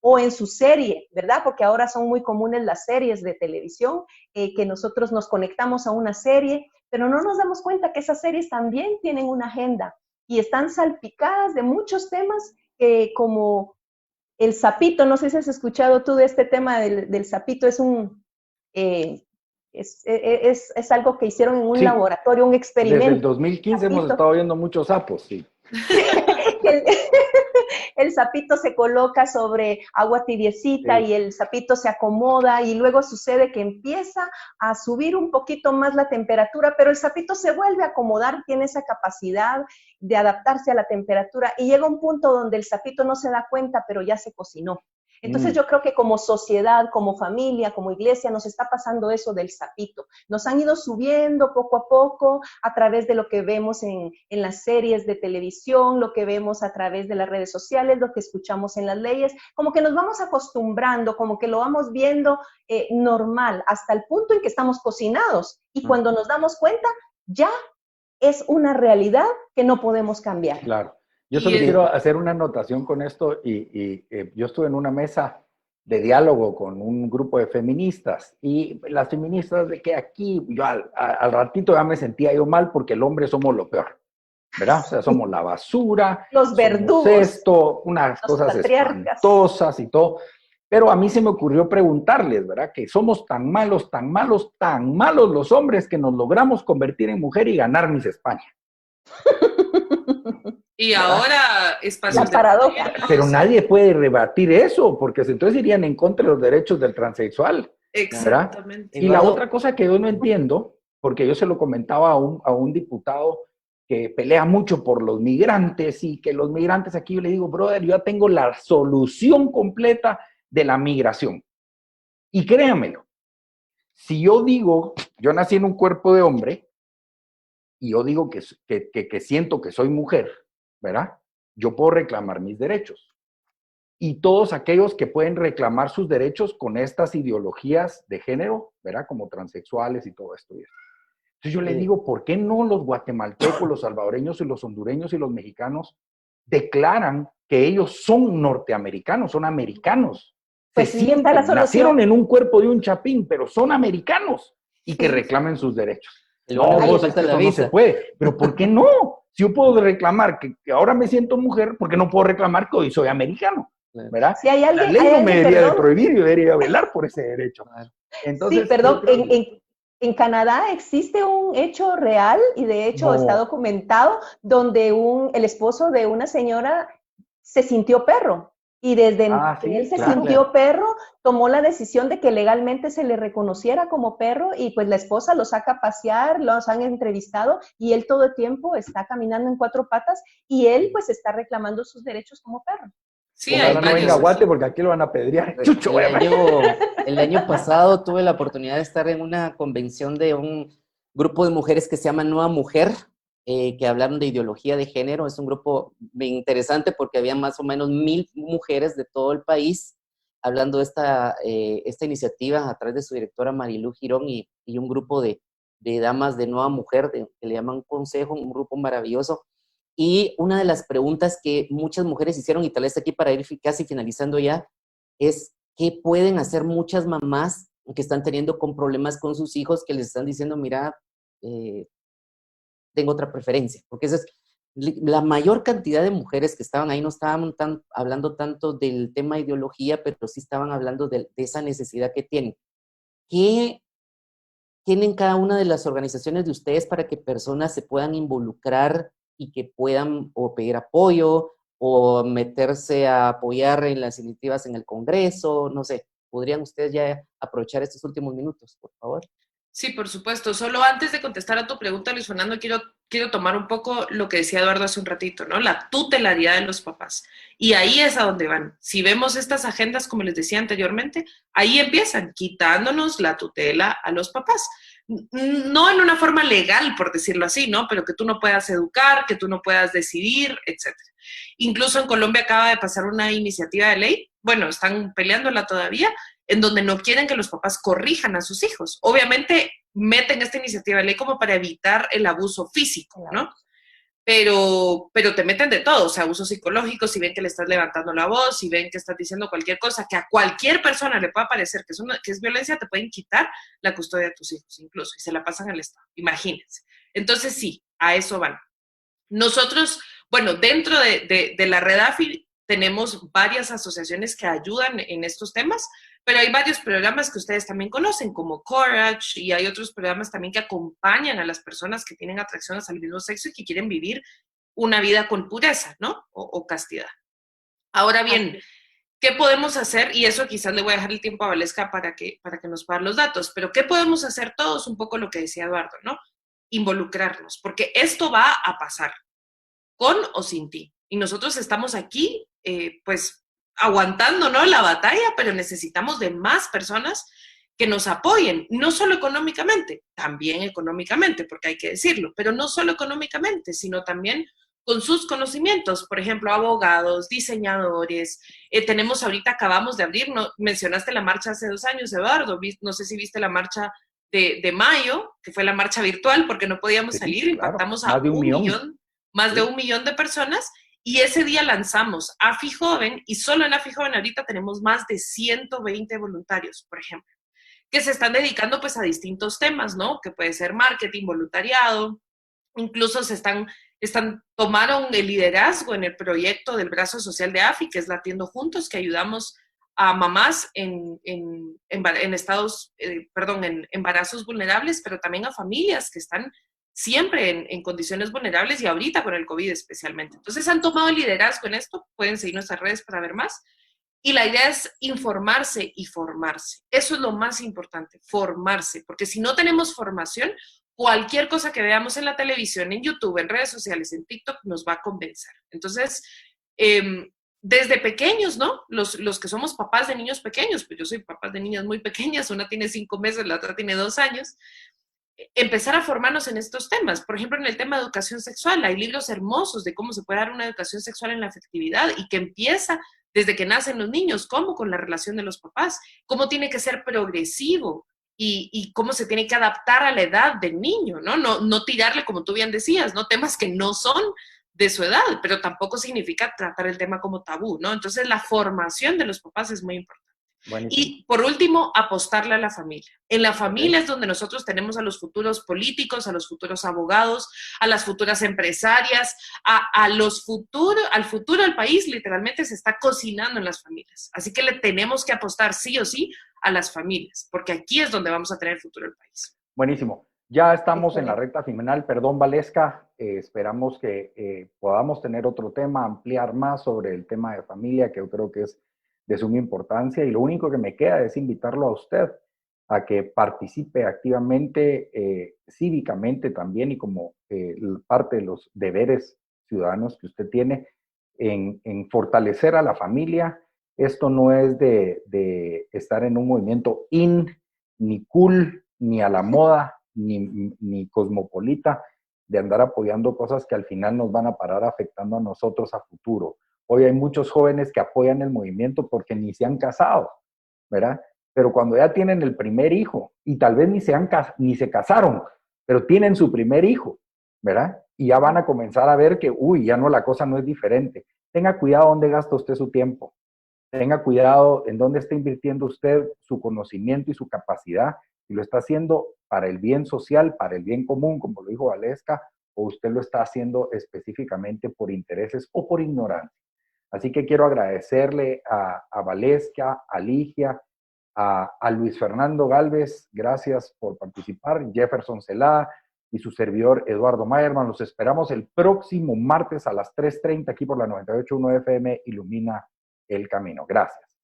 Speaker 3: o en su serie, ¿verdad? Porque ahora son muy comunes las series de televisión, que nosotros nos conectamos a una serie, pero no nos damos cuenta que esas series también tienen una agenda y están salpicadas de muchos temas como el sapito. No sé si has escuchado tú de este tema del sapito. Es es algo que hicieron en un laboratorio, un experimento.
Speaker 1: Desde el 2015 hemos estado viendo muchos sapos, sí.
Speaker 3: El sapito se coloca sobre agua tibiecita y el sapito se acomoda y luego sucede que empieza a subir un poquito más la temperatura, pero el sapito se vuelve a acomodar, tiene esa capacidad de adaptarse a la temperatura y llega un punto donde el sapito no se da cuenta, pero ya se cocinó. Entonces yo creo que como sociedad, como familia, como iglesia, nos está pasando eso del sapito. Nos han ido subiendo poco a poco a través de lo que vemos en las series de televisión, lo que vemos a través de las redes sociales, lo que escuchamos en las leyes, como que nos vamos acostumbrando, como que lo vamos viendo normal, hasta el punto en que estamos cocinados. Y cuando nos damos cuenta, ya es una realidad que no podemos cambiar.
Speaker 1: Claro. Yo solo quiero hacer una anotación con esto y yo estuve en una mesa de diálogo con un grupo de feministas y las feministas de que aquí, yo al ratito ya me sentía yo mal porque el hombre somos lo peor. ¿verdad? O sea, somos la basura,
Speaker 3: Los verdugos,
Speaker 1: somos esto, unas
Speaker 3: los
Speaker 1: cosas
Speaker 3: patriarcas.
Speaker 1: espantosas y todo. Pero a mí se me ocurrió preguntarles, ¿verdad? Que somos tan malos, tan malos, tan malos los hombres que nos logramos convertir en mujer y ganar Miss España.
Speaker 4: Y
Speaker 1: ¿verdad?
Speaker 4: ahora espacios
Speaker 3: La paradoja.
Speaker 4: poder, ¿no?
Speaker 1: Pero nadie puede rebatir eso, porque entonces irían en contra de los derechos del transexual.
Speaker 4: Exactamente.
Speaker 1: Y la
Speaker 2: Eduardo,
Speaker 1: otra cosa que yo no entiendo, porque yo se lo comentaba a un diputado que pelea mucho por los migrantes y que los migrantes aquí, yo le digo, brother, yo ya tengo la solución completa de la migración. Y créanmelo, si yo digo, yo nací en un cuerpo de hombre y yo digo que siento que soy mujer, ¿verdad? Yo puedo reclamar mis derechos. Y todos aquellos que pueden reclamar sus derechos con estas ideologías de género, ¿verdad? Como transexuales y todo esto. Entonces yo les digo, ¿por qué no los guatemaltecos, los salvadoreños y los hondureños y los mexicanos declaran que ellos son norteamericanos, son americanos?
Speaker 3: Pues
Speaker 1: Se
Speaker 3: sí, está la
Speaker 1: sienten,
Speaker 3: solución.
Speaker 1: nacieron en un cuerpo de un chapín, pero son americanos y que
Speaker 3: Sí.
Speaker 1: reclamen sus derechos.
Speaker 2: el
Speaker 1: No,
Speaker 2: lugar que
Speaker 1: vos,
Speaker 2: le
Speaker 1: es
Speaker 2: falta
Speaker 1: que
Speaker 2: la
Speaker 1: eso no
Speaker 2: visa.
Speaker 1: se puede. Pero ¿por qué no? Si yo puedo reclamar que ahora me siento mujer, ¿por qué no puedo reclamar que hoy soy americano? ¿Verdad?
Speaker 3: Si hay
Speaker 1: La
Speaker 3: alguien,
Speaker 1: ley no me debería de
Speaker 3: perdón,
Speaker 1: prohibir, yo debería velar por ese derecho. Entonces,
Speaker 3: sí, perdón,
Speaker 1: yo creo que-
Speaker 3: en Canadá existe un hecho real y de hecho
Speaker 1: No.
Speaker 3: está documentado donde el esposo de una señora se sintió perro y desde
Speaker 1: Ah,
Speaker 3: que
Speaker 1: sí,
Speaker 3: él se
Speaker 1: claro.
Speaker 3: sintió perro tomó la decisión de que legalmente se le reconociera como perro y pues la esposa lo saca a pasear, los han entrevistado y él todo el tiempo está caminando en cuatro patas y él pues está reclamando sus derechos como perro.
Speaker 4: Sí,
Speaker 1: Ojalá
Speaker 4: hay
Speaker 1: no venga
Speaker 4: varios.
Speaker 1: a Guate porque aquí lo van a pedrear. Chucho,
Speaker 2: El año pasado tuve la oportunidad de estar en una convención de un grupo de mujeres que se llama Nueva Mujer, que hablaron de ideología de género. Es un grupo bien interesante porque había más o menos 1000 mujeres de todo el país hablando de esta iniciativa a través de su directora Marilú Girón y un grupo de damas de Nueva Mujer, que le llaman consejo, un grupo maravilloso. Y una de las preguntas que muchas mujeres hicieron, y tal vez aquí para ir casi finalizando ya, es qué pueden hacer muchas mamás que están teniendo con problemas con sus hijos, que les están diciendo, mira, tengo otra preferencia. Porque esa es la mayor cantidad de mujeres que estaban ahí, no estaban hablando tanto del tema de ideología, pero sí estaban hablando de esa necesidad que tienen. ¿Qué tienen cada una de las organizaciones de ustedes para que personas se puedan involucrar y que puedan o pedir apoyo o meterse a apoyar en las iniciativas en el Congreso? No sé, ¿podrían ustedes ya aprovechar estos últimos minutos, por favor?
Speaker 4: Sí, por supuesto. Solo antes de contestar a tu pregunta, Luis Fernando, quiero tomar un poco lo que decía Eduardo hace un ratito, ¿no? La tutelaridad de los papás. Y ahí es a donde van. Si vemos estas agendas, como les decía anteriormente, ahí empiezan quitándonos la tutela a los papás. No en una forma legal, por decirlo así, ¿no? Pero que tú no puedas educar, que tú no puedas decidir, etc. Incluso en Colombia acaba de pasar una iniciativa de ley, bueno, están peleándola todavía, en donde no quieren que los papás corrijan a sus hijos. Obviamente meten esta iniciativa de ley como para evitar el abuso físico, ¿no? Pero te meten de todo, o sea, abuso psicológico, si ven que le estás levantando la voz, si ven que estás diciendo cualquier cosa que a cualquier persona le pueda parecer que es violencia, te pueden quitar la custodia de tus hijos incluso, y se la pasan al Estado, imagínense. Entonces sí, a eso van. Nosotros, bueno, dentro de la Red AFI tenemos varias asociaciones que ayudan en estos temas, pero hay varios programas que ustedes también conocen, como Courage, y hay otros programas también que acompañan a las personas que tienen atracciones al mismo sexo y que quieren vivir una vida con pureza, ¿no? O castidad. Ahora bien, ¿qué podemos hacer? Y eso quizás le voy a dejar el tiempo a Valesca para que nos pueda dar los datos, pero ¿qué podemos hacer todos? Un poco lo que decía Eduardo, ¿no? Involucrarnos, porque esto va a pasar, con o sin ti. Y nosotros estamos aquí, pues, aguantando, ¿no?, la batalla, pero necesitamos de más personas que nos apoyen, no solo económicamente, también económicamente, porque hay que decirlo, pero no solo económicamente, sino también con sus conocimientos, por ejemplo, abogados, diseñadores. Tenemos ahorita, acabamos de abrir, ¿no? Mencionaste la marcha hace 2 años, Eduardo, no sé si viste la marcha de mayo, que fue la marcha virtual, porque no podíamos salir, claro. Impactamos a
Speaker 1: más de 1 millón.
Speaker 4: Más de 1 millón de personas, y ese día lanzamos AFI Joven, y solo en AFI Joven ahorita tenemos más de 120 voluntarios, por ejemplo, que se están dedicando pues a distintos temas, ¿no? Que puede ser marketing, voluntariado, incluso se están tomaron el liderazgo en el proyecto del Brazo Social de AFI, que es Latiendo Juntos, que ayudamos a mamás en embarazos vulnerables, pero también a familias que están siempre en condiciones vulnerables y ahorita con el COVID especialmente. Entonces han tomado el liderazgo en esto, pueden seguir nuestras redes para ver más. Y la idea es informarse y formarse. Eso es lo más importante, formarse, porque si no tenemos formación, cualquier cosa que veamos en la televisión, en YouTube, en redes sociales, en TikTok, nos va a convencer. Entonces, desde pequeños, ¿no? Los que somos papás de niños pequeños, pues yo soy papá de niñas muy pequeñas, una tiene 5 meses, la otra tiene 2 años, empezar a formarnos en estos temas. Por ejemplo, en el tema de educación sexual, hay libros hermosos de cómo se puede dar una educación sexual en la afectividad y que empieza desde que nacen los niños, cómo con la relación de los papás, cómo tiene que ser progresivo y cómo se tiene que adaptar a la edad del niño, ¿no? No tirarle, como tú bien decías, ¿no? Temas que no son de su edad, pero tampoco significa tratar el tema como tabú, ¿no? Entonces, la formación de los papás es muy importante. Buenísimo. Y por último, apostarle a la familia. En la familia es donde nosotros tenemos a los futuros políticos, a los futuros abogados, a las futuras empresarias, al futuro del país literalmente se está cocinando en las familias. Así que le tenemos que apostar sí o sí a las familias, porque aquí es donde vamos a tener el futuro del país.
Speaker 1: Buenísimo. Ya estamos en la recta final. Perdón, Valesca. Esperamos que podamos tener otro tema, ampliar más sobre el tema de familia, que yo creo que es de suma importancia. Y lo único que me queda es invitarlo a usted a que participe activamente, cívicamente también, y como parte de los deberes ciudadanos que usted tiene, en fortalecer a la familia. Esto no es de estar en un movimiento ni cool, ni a la moda, ni cosmopolita, de andar apoyando cosas que al final nos van a parar afectando a nosotros a futuro. Hoy hay muchos jóvenes que apoyan el movimiento porque ni se han casado, ¿verdad? Pero cuando ya tienen el primer hijo, y tal vez ni se casaron, pero tienen su primer hijo, ¿verdad? Y ya van a comenzar a ver que, ya no, la cosa no es diferente. Tenga cuidado dónde gasta usted su tiempo. Tenga cuidado en dónde está invirtiendo usted su conocimiento y su capacidad, si lo está haciendo para el bien social, para el bien común, como lo dijo Valesca, o usted lo está haciendo específicamente por intereses o por ignorancia. Así que quiero agradecerle a Valesca, a Ligia, a Luis Fernando Galvez, gracias por participar, Jefferson Celá y su servidor Eduardo Mayerman. Los esperamos el próximo martes a las 3:30 aquí por la 98.1 FM Ilumina el Camino. Gracias.